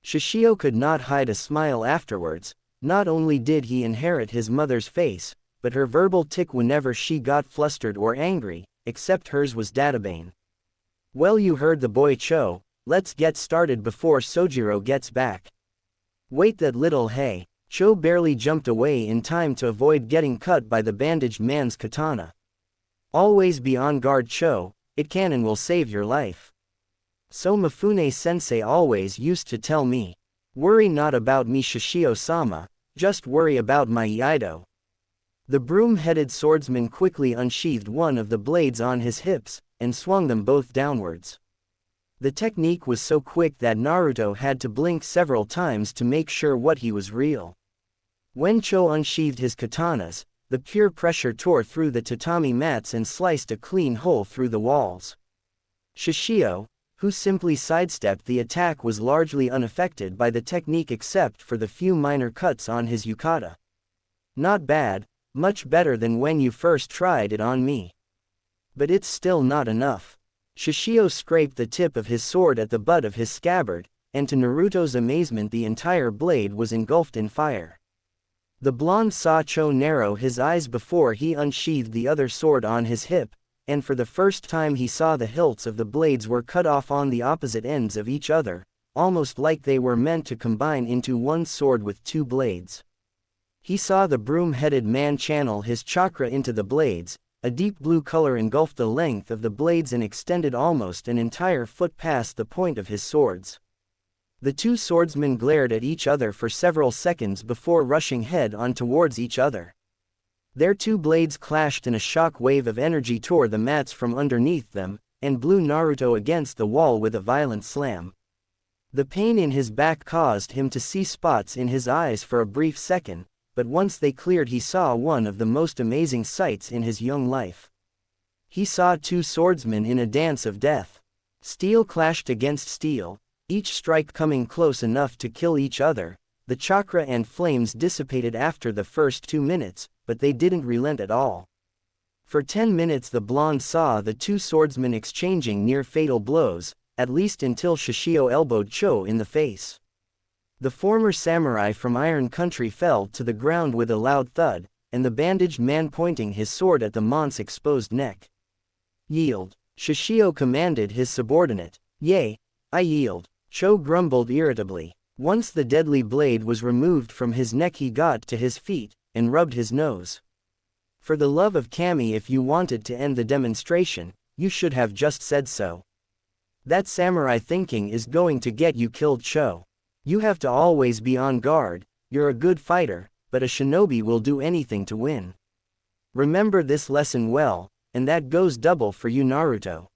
Shishio could not hide a smile afterwards. Not only did he inherit his mother's face, but her verbal tick whenever she got flustered or angry, except hers was databane. Well, you heard the boy Cho, let's get started before Sojiro gets back. Wait, that little hey. Cho barely jumped away in time to avoid getting cut by the bandaged man's katana. Always be on guard, Cho, it can and will save your life. So Mifune-sensei always used to tell me. Worry not about me, Shishio-sama, just worry about my Iaido. The broom-headed swordsman quickly unsheathed one of the blades on his hips, and swung them both downwards. The technique was so quick that Naruto had to blink several times to make sure what he was real. When Cho unsheathed his katanas, the pure pressure tore through the tatami mats and sliced a clean hole through the walls. Shishio, who simply sidestepped the attack, was largely unaffected by the technique except for the few minor cuts on his yukata. Not bad, much better than when you first tried it on me. But it's still not enough. Shishio scraped the tip of his sword at the butt of his scabbard, and to Naruto's amazement the entire blade was engulfed in fire. The blonde saw Cho narrow his eyes before he unsheathed the other sword on his hip, and for the first time he saw the hilts of the blades were cut off on the opposite ends of each other, almost like they were meant to combine into one sword with 2 blades. He saw the broom-headed man channel his chakra into the blades. A deep blue color engulfed the length of the blades and extended almost an entire foot past the point of his swords. The 2 swordsmen glared at each other for several seconds before rushing head-on towards each other. Their 2 blades clashed and a shock wave of energy tore the mats from underneath them, and blew Naruto against the wall with a violent slam. The pain in his back caused him to see spots in his eyes for a brief second, but once they cleared he saw one of the most amazing sights in his young life. He saw 2 swordsmen in a dance of death. Steel clashed against steel, each strike coming close enough to kill each other. The chakra and flames dissipated after the first 2 minutes, but they didn't relent at all. For 10 minutes the blonde saw the two swordsmen exchanging near-fatal blows, at least until Shishio elbowed Cho in the face. The former samurai from Iron Country fell to the ground with a loud thud, and the bandaged man pointing his sword at the monk's exposed neck. "Yield," Shishio commanded his subordinate. "Yea, I yield," Cho grumbled irritably. Once the deadly blade was removed from his neck he got to his feet, and rubbed his nose. "For the love of Kami, if you wanted to end the demonstration, you should have just said so. That samurai thinking is going to get you killed, Cho. You have to always be on guard. You're a good fighter, but a shinobi will do anything to win. Remember this lesson well, and that goes double for you, Naruto."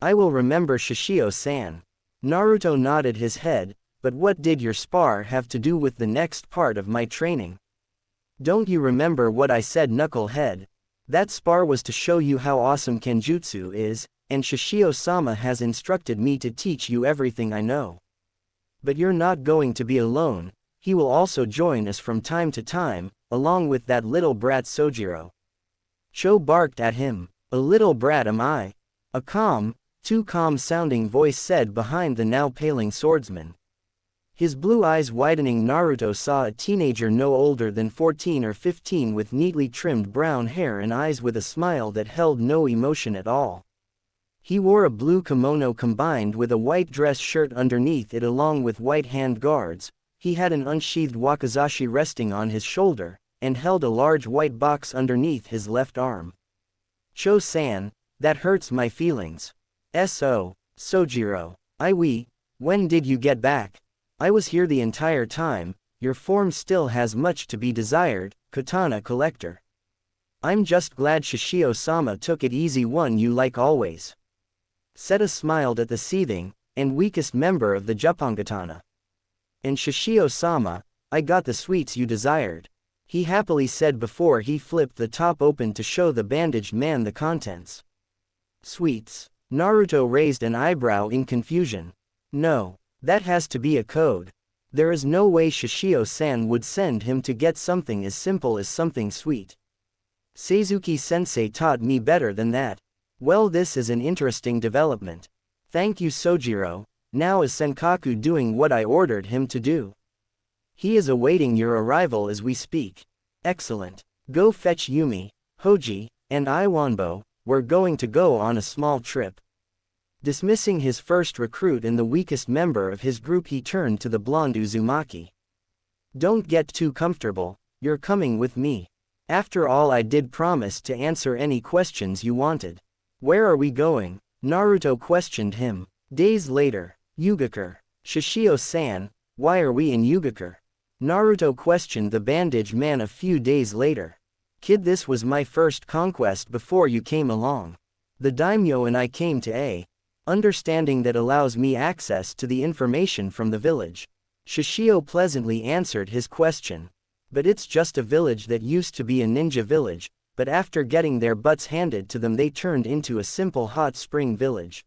"I will remember, Shishio-san." Naruto nodded his head. "But what did your spar have to do with the next part of my training? Don't you remember what I said, knucklehead? That spar was to show you how awesome Kenjutsu is, and Shishio-sama has instructed me to teach you everything I know. But you're not going to be alone. He will also join us from time to time, along with that little brat Sojiro." Cho barked at him. "A little brat am I?" A too calm-sounding voice said behind the now paling swordsman. His blue eyes widening, Naruto saw a teenager no older than 14 or 15 with neatly trimmed brown hair and eyes with a smile that held no emotion at all. He wore a blue kimono combined with a white dress shirt underneath it along with white hand guards. He had an unsheathed wakizashi resting on his shoulder, and held a large white box underneath his left arm. "Cho-san, that hurts my feelings." Sojiro. When did you get back?" "I was here the entire time. Your form still has much to be desired, katana collector." "I'm just glad Shishio-sama took it easy, one you like always." Seta smiled at the seething and weakest member of the Juppangatana. "And Shishio-sama, I got the sweets you desired," he happily said before he flipped the top open to show the bandaged man the contents. "Sweets?" Naruto raised an eyebrow in confusion. "No. That has to be a code. There is no way Shishio-san would send him to get something as simple as something sweet. Seizuki-sensei taught me better than that." "Well, this is an interesting development. Thank you, Sojiro. Now is Senkaku doing what I ordered him to do?" "He is awaiting your arrival as we speak." "Excellent. Go fetch Yumi, Hoji, and Iwanbo. We're going to go on a small trip." Dismissing his first recruit and the weakest member of his group, he turned to the blonde Uzumaki. "Don't get too comfortable, you're coming with me. After all, I did promise to answer any questions you wanted." "Where are we going?" Naruto questioned him. Days later. Yugakure. "Shishio-san, why are we in Yugakure?" Naruto questioned the bandaged man a few days later. "Kid, this was my first conquest before you came along. The daimyo and I came to a understanding that allows me access to the information from the village." Shishio pleasantly answered his question. "But it's just a village that used to be a ninja village, but after getting their butts handed to them they turned into a simple hot spring village."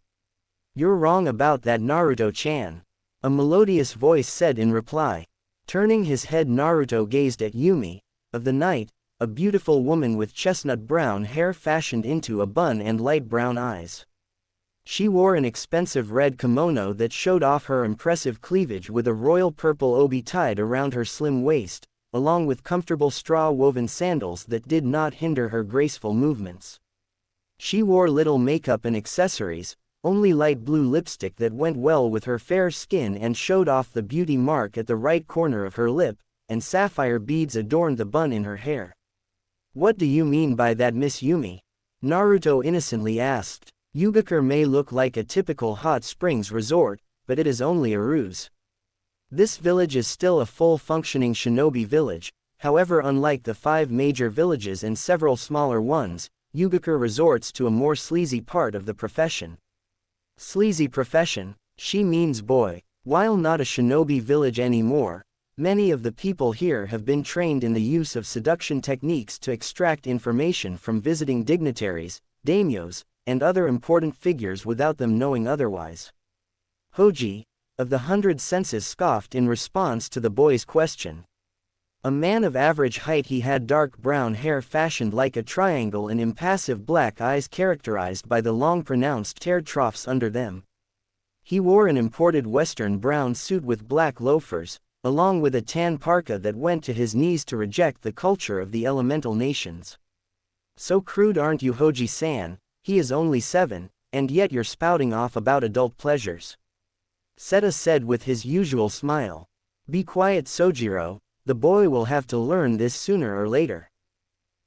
"You're wrong about that, Naruto-chan," a melodious voice said in reply. Turning his head, Naruto gazed at Yumi, of the night, a beautiful woman with chestnut brown hair fashioned into a bun and light brown eyes. She wore an expensive red kimono that showed off her impressive cleavage with a royal purple obi tied around her slim waist, along with comfortable straw-woven sandals that did not hinder her graceful movements. She wore little makeup and accessories, only light blue lipstick that went well with her fair skin and showed off the beauty mark at the right corner of her lip, and sapphire beads adorned the bun in her hair. "What do you mean by that, Miss Yumi?" Naruto innocently asked. "Yugakure may look like a typical hot springs resort, but it is only a ruse. This village is still a full-functioning shinobi village. However, unlike the 5 major villages and several smaller ones, Yugakure resorts to a more sleazy part of the profession." "Sleazy profession?" She means boy. While not a shinobi village anymore, many of the people here have been trained in the use of seduction techniques to extract information from visiting dignitaries, daimyos, and other important figures without them knowing otherwise. Hoji, of the 100 senses scoffed in response to the boy's question. A man of average height, he had dark brown hair fashioned like a triangle and impassive black eyes characterized by the long pronounced tear troughs under them. He wore an imported western brown suit with black loafers, along with a tan parka that went to his knees to reject the culture of the elemental nations. So crude aren't you, Hoji-san? He is only 7, and yet you're spouting off about adult pleasures. Seta said with his usual smile. Be quiet, Sojiro, the boy will have to learn this sooner or later.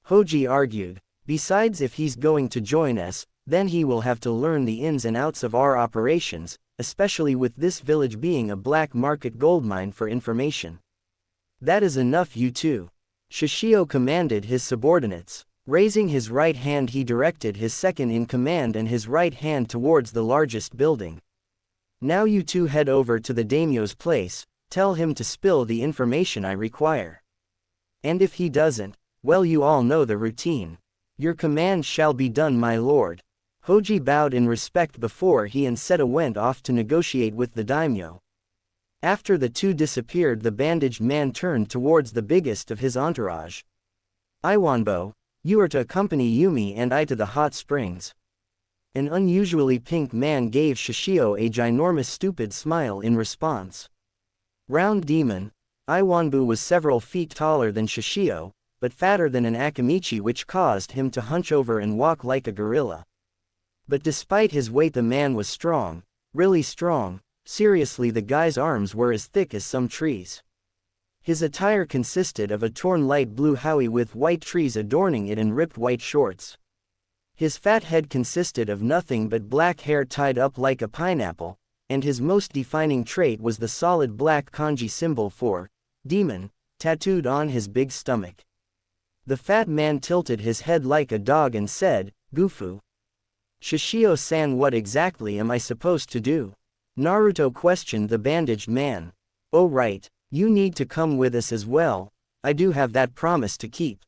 Hoji argued. Besides, if he's going to join us, then he will have to learn the ins and outs of our operations, especially with this village being a black market goldmine for information. That is enough, you two. Shishio commanded his subordinates. Raising his right hand, he directed his second-in-command and his right hand towards the largest building. Now you two head over to the daimyo's place, tell him to spill the information I require. And if he doesn't, well, you all know the routine. Your command shall be done, my lord. Hoji bowed in respect before he and Seta went off to negotiate with the daimyo. After the two disappeared, the bandaged man turned towards the biggest of his entourage. Iwanbo, you are to accompany Yumi and I to the hot springs. An unusually pink man gave Shishio a ginormous stupid smile in response. Round demon, Iwanbu was several feet taller than Shishio, but fatter than an Akamichi, which caused him to hunch over and walk like a gorilla. But despite his weight, the man was strong, really strong. Seriously, the guy's arms were as thick as some trees. His attire consisted of a torn light blue howie with white trees adorning it and ripped white shorts. His fat head consisted of nothing but black hair tied up like a pineapple, and his most defining trait was the solid black kanji symbol for demon, tattooed on his big stomach. The fat man tilted his head like a dog and said, Gufu. Shishio-san, what exactly am I supposed to do? Naruto questioned the bandaged man. Oh right, you need to come with us as well, I do have that promise to keep.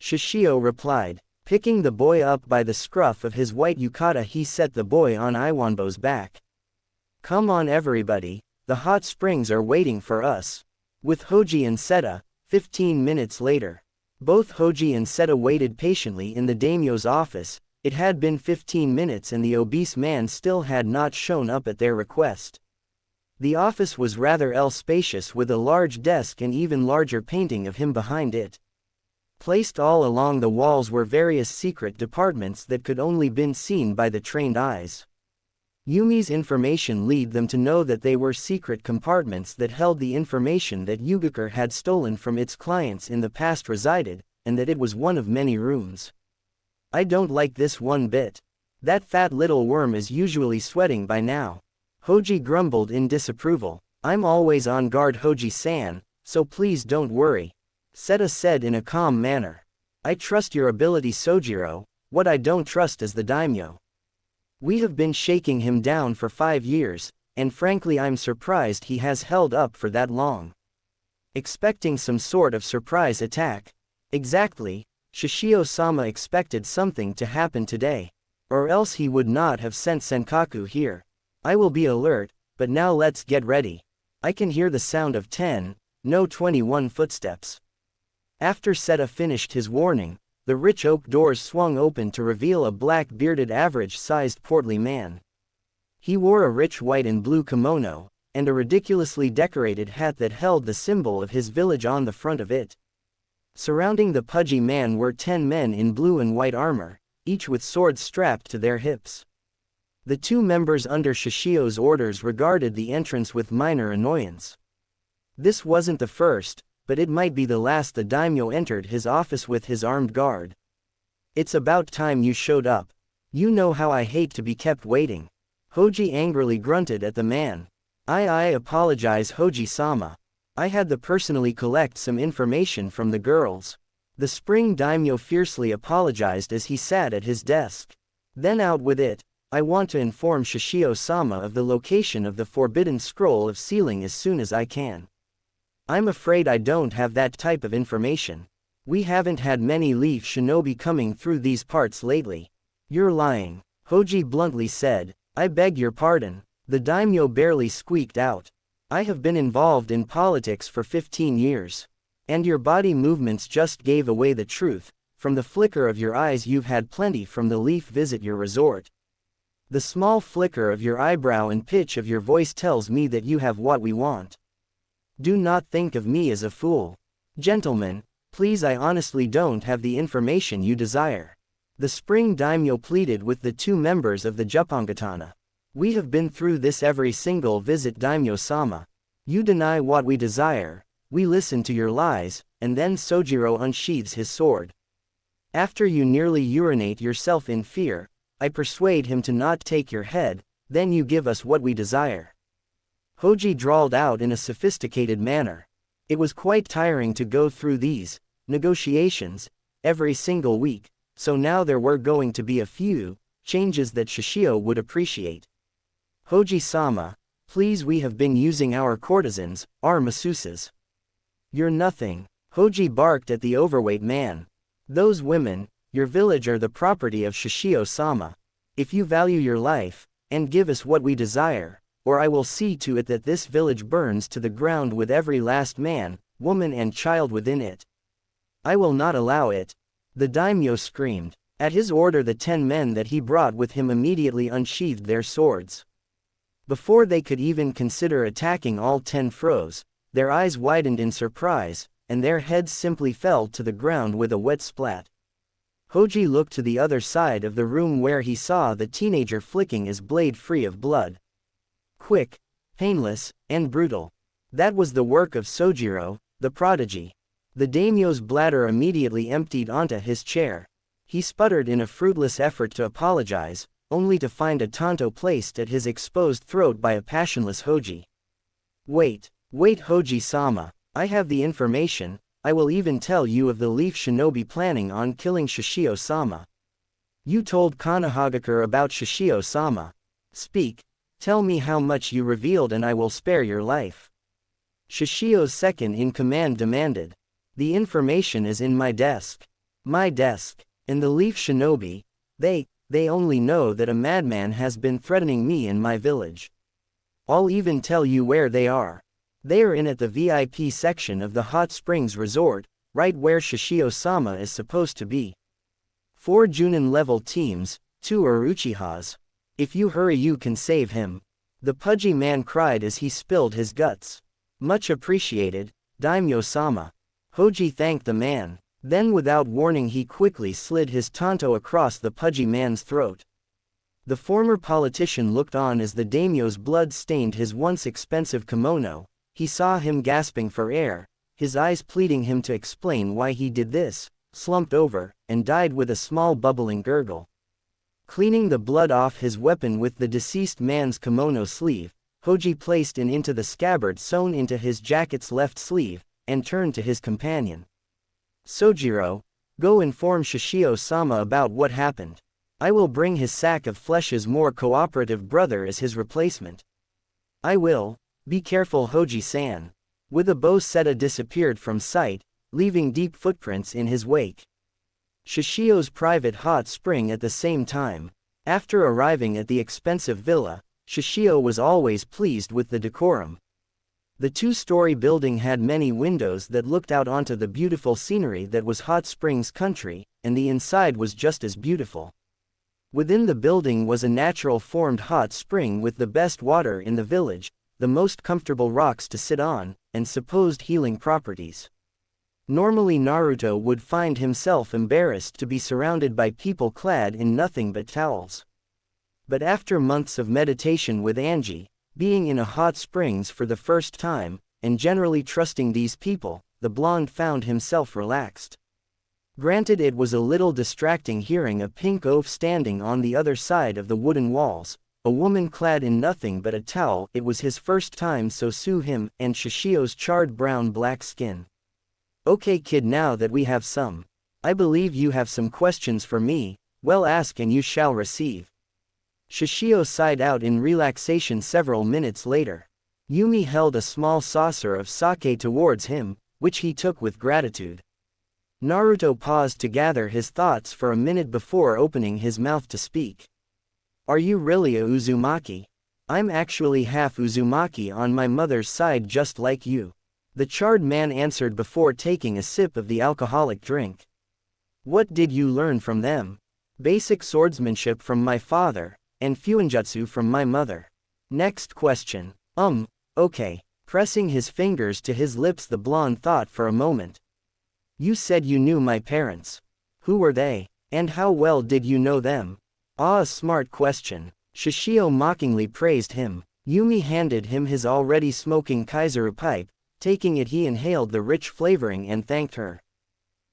Shishio replied. Picking the boy up by the scruff of his white yukata, he set the boy on Iwanbo's back. Come on everybody, the hot springs are waiting for us. With Hoji and Seta, 15 minutes later. Both Hoji and Seta waited patiently in the daimyo's office. It had been 15 minutes and the obese man still had not shown up at their request. The office was rather spacious, with a large desk and even larger painting of him behind it. Placed all along the walls were various secret departments that could only been seen by the trained eyes. Yumi's information led them to know that they were secret compartments that held the information that Yugakure had stolen from its clients in the past resided, and that it was one of many rooms. I don't like this one bit. That fat little worm is usually sweating by now. Hoji grumbled in disapproval. I'm always on guard, Hoji-san, so please don't worry. Seta said in a calm manner. I trust your ability, Sojiro. What I don't trust is the daimyo. We have been shaking him down for 5 years, and frankly I'm surprised he has held up for that long. Expecting some sort of surprise attack. Exactly, Shishio-sama expected something to happen today. Or else he would not have sent Senkaku here. I will be alert, but now let's get ready. I can hear the sound of 21 footsteps. After Seta finished his warning, the rich oak doors swung open to reveal a black-bearded, average-sized portly man. He wore a rich white and blue kimono, and a ridiculously decorated hat that held the symbol of his village on the front of it. Surrounding the pudgy man were 10 men in blue and white armor, each with swords strapped to their hips. The 2 members under Shishio's orders regarded the entrance with minor annoyance. This wasn't the first, but it might be the last the daimyo entered his office with his armed guard. It's about time you showed up. You know how I hate to be kept waiting. Hoji angrily grunted at the man. I apologize, Hoji-sama. I had to personally collect some information from the girls. The spring daimyo fiercely apologized as he sat at his desk. Then out with it. I want to inform Shishio-sama of the location of the forbidden scroll of sealing as soon as I can. I'm afraid I don't have that type of information. We haven't had many leaf shinobi coming through these parts lately. You're lying, Hoji bluntly said. I beg your pardon. The daimyo barely squeaked out. I have been involved in politics for 15 years. And your body movements just gave away the truth. From the flicker of your eyes you've had plenty from the leaf visit your resort. The small flicker of your eyebrow and pitch of your voice tells me that you have what we want. Do not think of me as a fool. Gentlemen, please, I honestly don't have the information you desire. The spring daimyo pleaded with the two members of the Juppangatana. We have been through this every single visit, daimyo-sama. You deny what we desire, we listen to your lies, and then Sojiro unsheathes his sword. After you nearly urinate yourself in fear, I persuade him to not take your head, then you give us what we desire. Hoji drawled out in a sophisticated manner. It was quite tiring to go through these negotiations every single week, so now there were going to be a few changes that Shishio would appreciate. Hoji-sama, please, we have been using our courtesans, our masseuses. You're nothing. Hoji barked at the overweight man. Those women, your village, are the property of Shishio-sama. If you value your life, and give us what we desire, or I will see to it that this village burns to the ground with every last man, woman and child within it. I will not allow it. The daimyo screamed. At his order the 10 men that he brought with him immediately unsheathed their swords. Before they could even consider attacking all 10 froze, their eyes widened in surprise, and their heads simply fell to the ground with a wet splat. Hoji looked to the other side of the room where he saw the teenager flicking his blade free of blood. Quick, painless, and brutal. That was the work of Sojiro, the prodigy. The daimyo's bladder immediately emptied onto his chair. He sputtered in a fruitless effort to apologize, only to find a tanto placed at his exposed throat by a passionless Hoji. Wait, Hoji-sama, I have the information. I will even tell you of the Leaf Shinobi planning on killing Shishio-sama. You told Kanahagakure about Shishio-sama. Speak, tell me how much you revealed and I will spare your life. Shishio's second-in-command demanded. The information is in my desk. My desk. And the Leaf Shinobi, they only know that a madman has been threatening me in my village. I'll even tell you where they are. They are in at the VIP section of the Hot Springs Resort, right where Shishio-sama is supposed to be. 4 Junin-level teams, 2 are Uchihas. If you hurry you can save him. The pudgy man cried as he spilled his guts. Much appreciated, daimyo-sama. Hoji thanked the man. Then without warning he quickly slid his tanto across the pudgy man's throat. The former politician looked on as the daimyo's blood stained his once expensive kimono. He saw him gasping for air, his eyes pleading him to explain why he did this, slumped over, and died with a small bubbling gurgle. Cleaning the blood off his weapon with the deceased man's kimono sleeve, Hoji placed it into the scabbard sewn into his jacket's left sleeve, and turned to his companion. Sojiro, go inform Shishio-sama about what happened. I will bring his sack of flesh's more cooperative brother as his replacement. I will. Be careful, Hoji-san. With a bow, Seta disappeared from sight, leaving deep footprints in his wake. Shishio's private hot spring at the same time. After arriving at the expensive villa, Shishio was always pleased with the decorum. The 2-story building had many windows that looked out onto the beautiful scenery that was Hot Springs country, and the inside was just as beautiful. Within the building was a natural formed hot spring with the best water in the village, the most comfortable rocks to sit on, and supposed healing properties. Normally Naruto would find himself embarrassed to be surrounded by people clad in nothing but towels. But after months of meditation with Angie, being in a hot springs for the first time, and generally trusting these people, the blonde found himself relaxed. Granted, it was a little distracting hearing a pink oaf standing on the other side of the wooden walls, a woman clad in nothing but a towel. It was his first time, so sue him, and Shishio's charred brown-black skin. Okay kid, now that we have some. I believe you have some questions for me, well ask and you shall receive. Shishio sighed out in relaxation several minutes later. Yumi held a small saucer of sake towards him, which he took with gratitude. Naruto paused to gather his thoughts for a minute before opening his mouth to speak. Are you really a Uzumaki? I'm actually half Uzumaki on my mother's side just like you. The charred man answered before taking a sip of the alcoholic drink. What did you learn from them? Basic swordsmanship from my father, and fuinjutsu from my mother. Next question. Okay. Pressing his fingers to his lips, the blonde thought for a moment. You said you knew my parents. Who were they? And how well did you know them? Ah, a smart question. Shishio mockingly praised him. Yumi handed him his already smoking Kaiseru pipe. Taking it, he inhaled the rich flavoring and thanked her.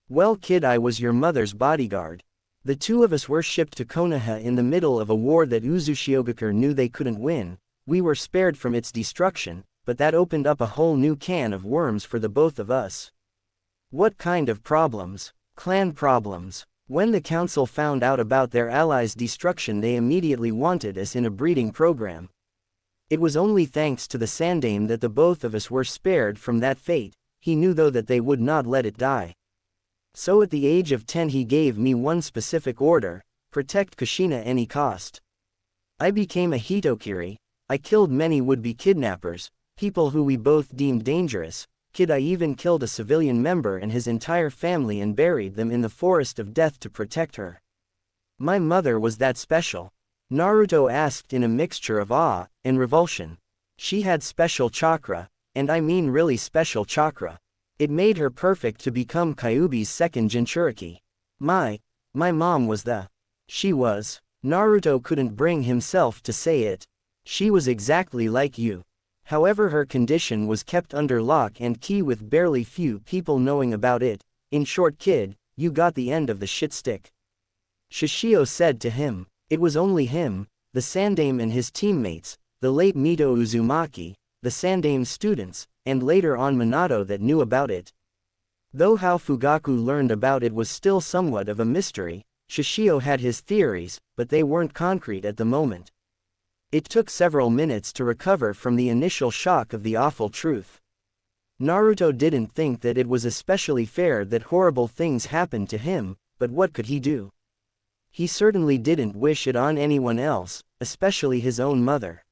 Well, kid, I was your mother's bodyguard. The two of us were shipped to Konoha in the middle of a war that Uzushiogakure knew they couldn't win. We were spared from its destruction, but that opened up a whole new can of worms for the both of us. What kind of problems? Clan problems. When the council found out about their allies' destruction, they immediately wanted us in a breeding program. It was only thanks to the Sandaime that the both of us were spared from that fate. He knew though that they would not let it die. So at the age of 10 he gave me one specific order: protect Kushina at any cost. I became a Hitokiri. I killed many would-be kidnappers, people who we both deemed dangerous. Kid, I even killed a civilian member and his entire family and buried them in the forest of death to protect her. My mother was that special? Naruto asked in a mixture of awe and revulsion. She had special chakra, and I mean really special chakra. It made her perfect to become Kyuubi's second Jinchuriki. My mom was She was. Naruto couldn't bring himself to say it. She was exactly like you. However, her condition was kept under lock and key with barely few people knowing about it. In short, kid, you got the end of the shit stick. Shishio said to him. It was only him, the Sandaime and his teammates, the late Mito Uzumaki, the Sandaime students, and later on Minato that knew about it. Though how Fugaku learned about it was still somewhat of a mystery, Shishio had his theories, but they weren't concrete at the moment. It took several minutes to recover from the initial shock of the awful truth. Naruto didn't think that it was especially fair that horrible things happened to him, but what could he do? He certainly didn't wish it on anyone else, especially his own mother.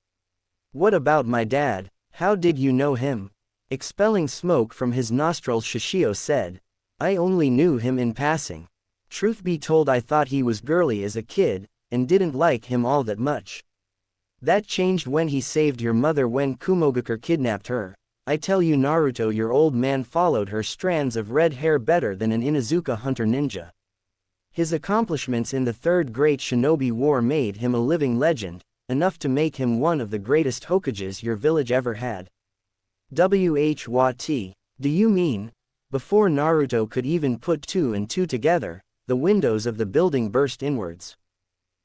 What about my dad? How did you know him? Expelling smoke from his nostrils, Shishio said. I only knew him in passing. Truth be told, I thought he was girly as a kid, and didn't like him all that much. That changed when he saved your mother when Kumogakure kidnapped her. I tell you, Naruto, your old man followed her strands of red hair better than an Inuzuka hunter ninja. His accomplishments in the Third Great Shinobi War made him a living legend, enough to make him one of the greatest Hokages your village ever had. What? Do you mean? Before Naruto could even put two and two together, the windows of the building burst inwards.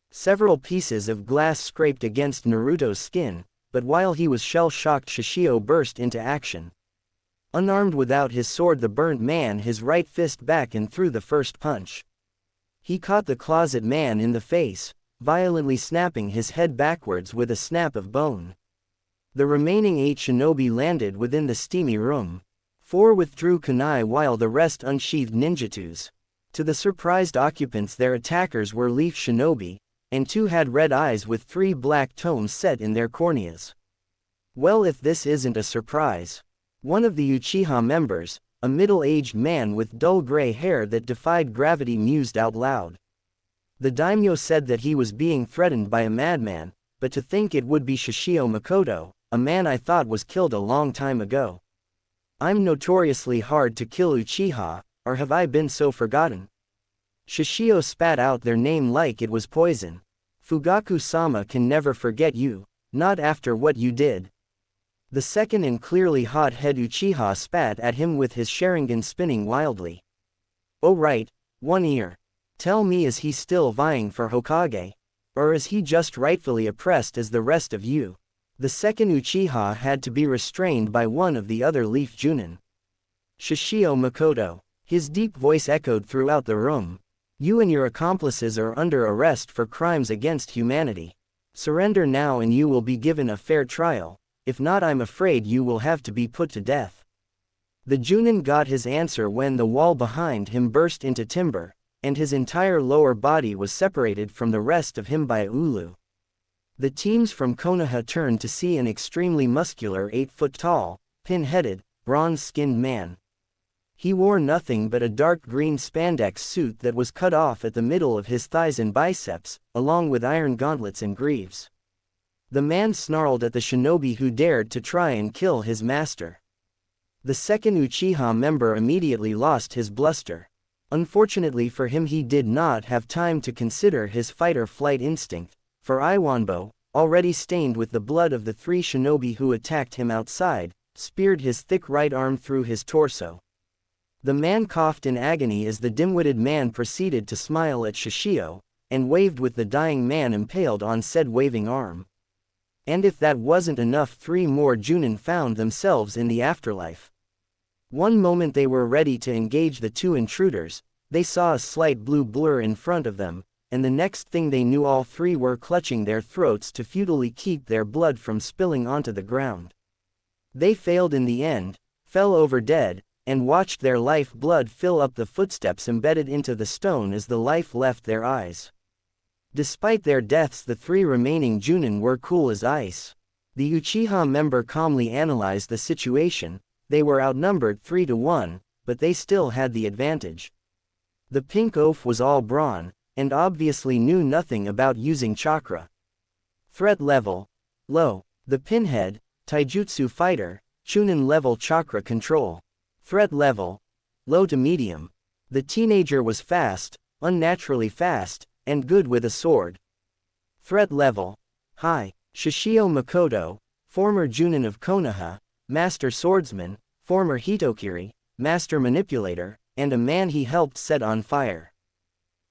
Several pieces of glass scraped against Naruto's skin, but while he was shell-shocked, Shishio burst into action. Unarmed, without his sword, the burnt man his right fist back and threw the first punch. He caught the closet man in the face, violently snapping his head backwards with a snap of bone. The remaining 8 shinobi landed within the steamy room. 4 withdrew kunai while the rest unsheathed ninjatus. To the surprised occupants, their attackers were leaf shinobi, and 2 had red eyes with 3 black tomes set in their corneas. Well, if this isn't a surprise. One of the Uchiha members, a middle-aged man with dull gray hair that defied gravity, mused out loud. The daimyo said that he was being threatened by a madman, but to think it would be Shishio Makoto, a man I thought was killed a long time ago. I'm notoriously hard to kill, Uchiha, or have I been so forgotten? Shishio spat out their name like it was poison. Fugaku-sama can never forget you, not after what you did. The second and clearly hot head Uchiha spat at him with his Sharingan spinning wildly. Oh right, One Ear. Tell me, is he still vying for Hokage? Or is he just rightfully oppressed as the rest of you? The second Uchiha had to be restrained by one of the other Leaf Junin. Shishio Makoto. His deep voice echoed throughout the room. You and your accomplices are under arrest for crimes against humanity. Surrender now and you will be given a fair trial. If not, I'm afraid you will have to be put to death. The Junin got his answer when the wall behind him burst into timber, and his entire lower body was separated from the rest of him by a ulu. The teams from Konoha turned to see an extremely muscular 8-foot-tall, pin-headed, bronze-skinned man. He wore nothing but a dark green spandex suit that was cut off at the middle of his thighs and biceps, along with iron gauntlets and greaves. The man snarled at the shinobi who dared to try and kill his master. The second Uchiha member immediately lost his bluster. Unfortunately for him, he did not have time to consider his fight-or-flight instinct, for Iwanbo, already stained with the blood of the 3 shinobi who attacked him outside, speared his thick right arm through his torso. The man coughed in agony as the dim-witted man proceeded to smile at Shishio, and waved with the dying man impaled on said waving arm. And if that wasn't enough, 3 more Junin found themselves in the afterlife. One moment they were ready to engage the 2 intruders, they saw a slight blue blur in front of them, and the next thing they knew all 3 were clutching their throats to futilely keep their blood from spilling onto the ground. They failed in the end, fell over dead, and watched their life blood fill up the footsteps embedded into the stone as the life left their eyes. Despite their deaths, the 3 remaining Junin were cool as ice. The Uchiha member calmly analyzed the situation. They were outnumbered 3-1, but they still had the advantage. The pink oaf was all brawn, and obviously knew nothing about using chakra. Threat level: low. The pinhead, taijutsu fighter, Chunin level chakra control. Threat level: low to medium. The teenager was fast, unnaturally fast, and good with a sword. Threat level: high. Shishio Makoto, former Junin of Konoha, master swordsman, former Hitokiri, master manipulator, and a man he helped set on fire.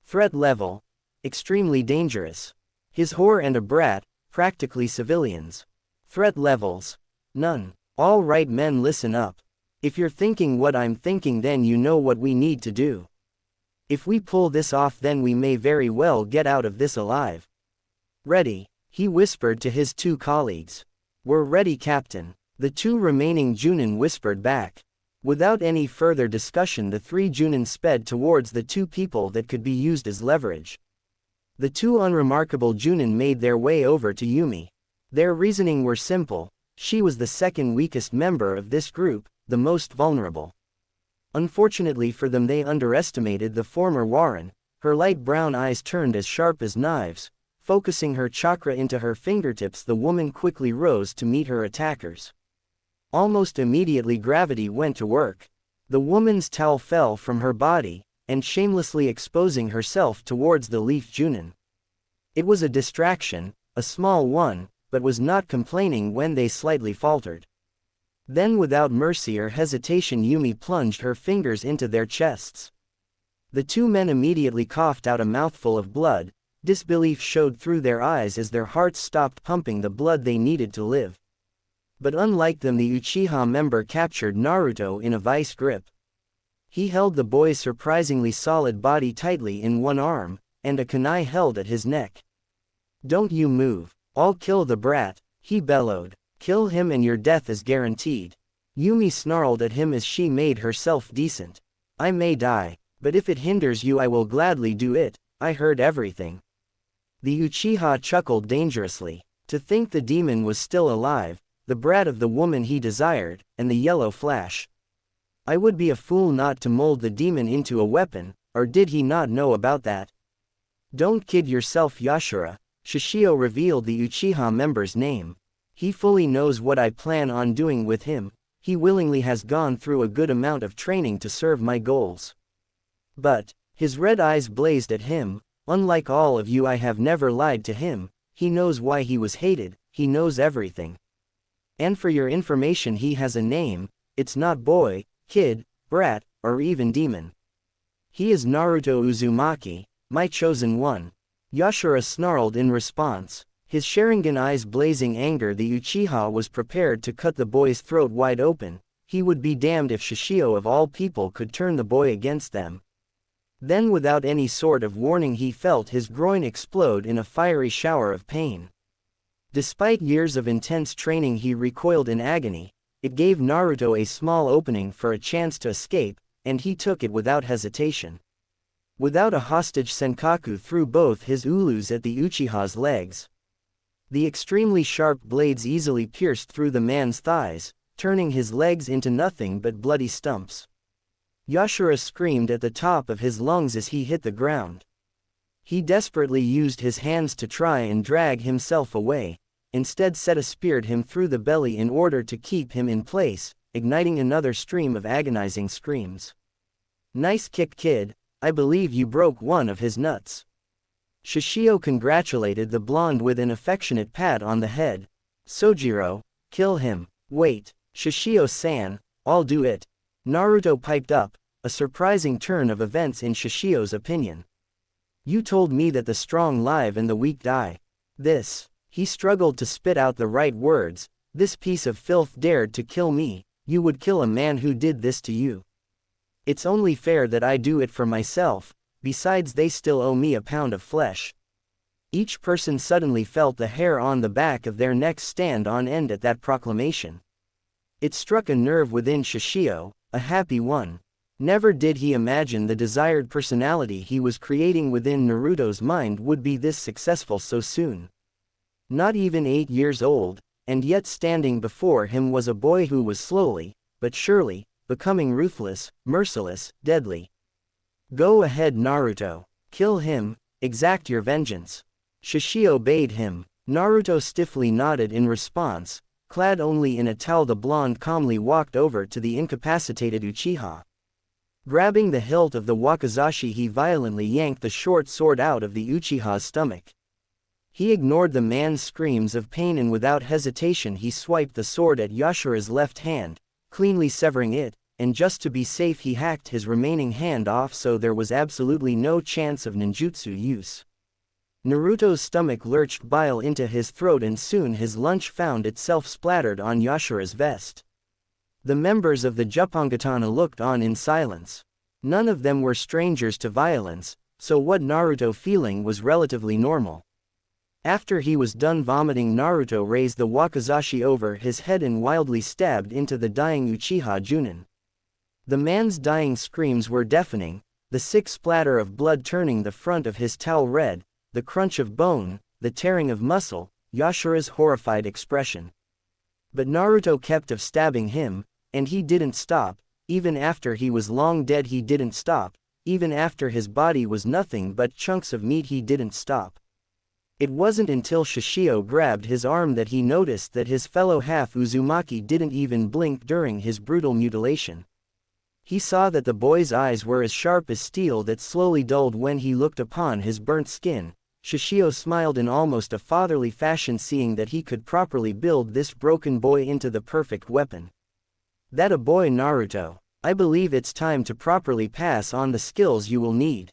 Threat level: extremely dangerous. His whore and a brat, practically civilians. Threat levels: none. All right men, listen up. If you're thinking what I'm thinking, then you know what we need to do. If we pull this off, then we may very well get out of this alive. Ready, he whispered to his 2 colleagues. We're ready, Captain. The 2 remaining Junin whispered back. Without any further discussion, the 3 Junin sped towards the 2 people that could be used as leverage. The 2 unremarkable Junin made their way over to Yumi. Their reasoning were simple: she was the second weakest member of this group, the most vulnerable. Unfortunately for them, they underestimated the former Warren. Her light brown eyes turned as sharp as knives. Focusing her chakra into her fingertips, the woman quickly rose to meet her attackers. Almost immediately gravity went to work. The woman's towel fell from her body, and shamelessly exposing herself towards the Leaf Junin. It was a distraction, a small one, but was not complaining when they slightly faltered. Then without mercy or hesitation, Yumi plunged her fingers into their chests. The 2 men immediately coughed out a mouthful of blood. Disbelief showed through their eyes as their hearts stopped pumping the blood they needed to live. But unlike them, the Uchiha member captured Naruto in a vice grip. He held the boy's surprisingly solid body tightly in one arm, and a kunai held at his neck. Don't you move. I'll kill the brat, he bellowed. Kill him and your death is guaranteed. Yumi snarled at him as she made herself decent. I may die, but if it hinders you, I will gladly do it. I heard everything. The Uchiha chuckled dangerously. To think the demon was still alive, the brat of the woman he desired, and the yellow flash. I would be a fool not to mold the demon into a weapon, or did he not know about that? Don't kid yourself, Yashura. Shishio revealed the Uchiha member's name. He fully knows what I plan on doing with him. He willingly has gone through a good amount of training to serve my goals. But, his red eyes blazed at him, unlike all of you, I have never lied to him. He knows why he was hated, he knows everything. And for your information, he has a name. It's not boy, kid, brat, or even demon. He is Naruto Uzumaki, my chosen one. Yashura snarled in response. His Sharingan eyes blazing anger, the Uchiha was prepared to cut the boy's throat wide open. He would be damned if Shishio of all people could turn the boy against them. Then without any sort of warning, he felt his groin explode in a fiery shower of pain. Despite years of intense training, he recoiled in agony. It gave Naruto a small opening for a chance to escape, and he took it without hesitation. Without a hostage, Senkaku threw both his ulus at the Uchiha's legs. The extremely sharp blades easily pierced through the man's thighs, turning his legs into nothing but bloody stumps. Yashura screamed at the top of his lungs as he hit the ground. He desperately used his hands to try and drag himself away, instead Seta speared him through the belly in order to keep him in place, igniting another stream of agonizing screams. "Nice kick, kid, I believe you broke one of his nuts." Shishio congratulated the blonde with an affectionate pat on the head. "Sojiro, kill him." "Wait, Shishio-san, I'll do it." Naruto piped up, a surprising turn of events in Shishio's opinion. "You told me that the strong live and the weak die. He struggled to spit out the right words. "This piece of filth dared to kill me. You would kill a man who did this to you. It's only fair that I do it for myself, besides they still owe me a pound of flesh." Each person suddenly felt the hair on the back of their necks stand on end at that proclamation. It struck a nerve within Shishio, a happy one. Never did he imagine the desired personality he was creating within Naruto's mind would be this successful so soon. Not even 8 years old, and yet standing before him was a boy who was slowly, but surely, becoming ruthless, merciless, deadly. "Go ahead, Naruto. Kill him, exact your vengeance." Shishio bade him. Naruto stiffly nodded in response. Clad only in a towel, the blonde calmly walked over to the incapacitated Uchiha. Grabbing the hilt of the wakizashi, he violently yanked the short sword out of the Uchiha's stomach. He ignored the man's screams of pain and without hesitation he swiped the sword at Yashura's left hand, cleanly severing it, and just to be safe he hacked his remaining hand off so there was absolutely no chance of ninjutsu use. Naruto's stomach lurched bile into his throat and soon his lunch found itself splattered on Yashura's vest. The members of the Juppangatana looked on in silence. None of them were strangers to violence, so what Naruto feeling was relatively normal. After he was done vomiting, Naruto raised the wakizashi over his head and wildly stabbed into the dying Uchiha Junin. The man's dying screams were deafening, the sick splatter of blood turning the front of his towel red, the crunch of bone, the tearing of muscle, Yashura's horrified expression. But Naruto kept of stabbing him, and he didn't stop. Even after he was long dead he didn't stop. Even after his body was nothing but chunks of meat he didn't stop. It wasn't until Shishio grabbed his arm that he noticed that his fellow half Uzumaki didn't even blink during his brutal mutilation. He saw that the boy's eyes were as sharp as steel that slowly dulled when he looked upon his burnt skin. Shishio smiled in almost a fatherly fashion, seeing that he could properly build this broken boy into the perfect weapon. "That a boy, Naruto. I believe it's time to properly pass on the skills you will need."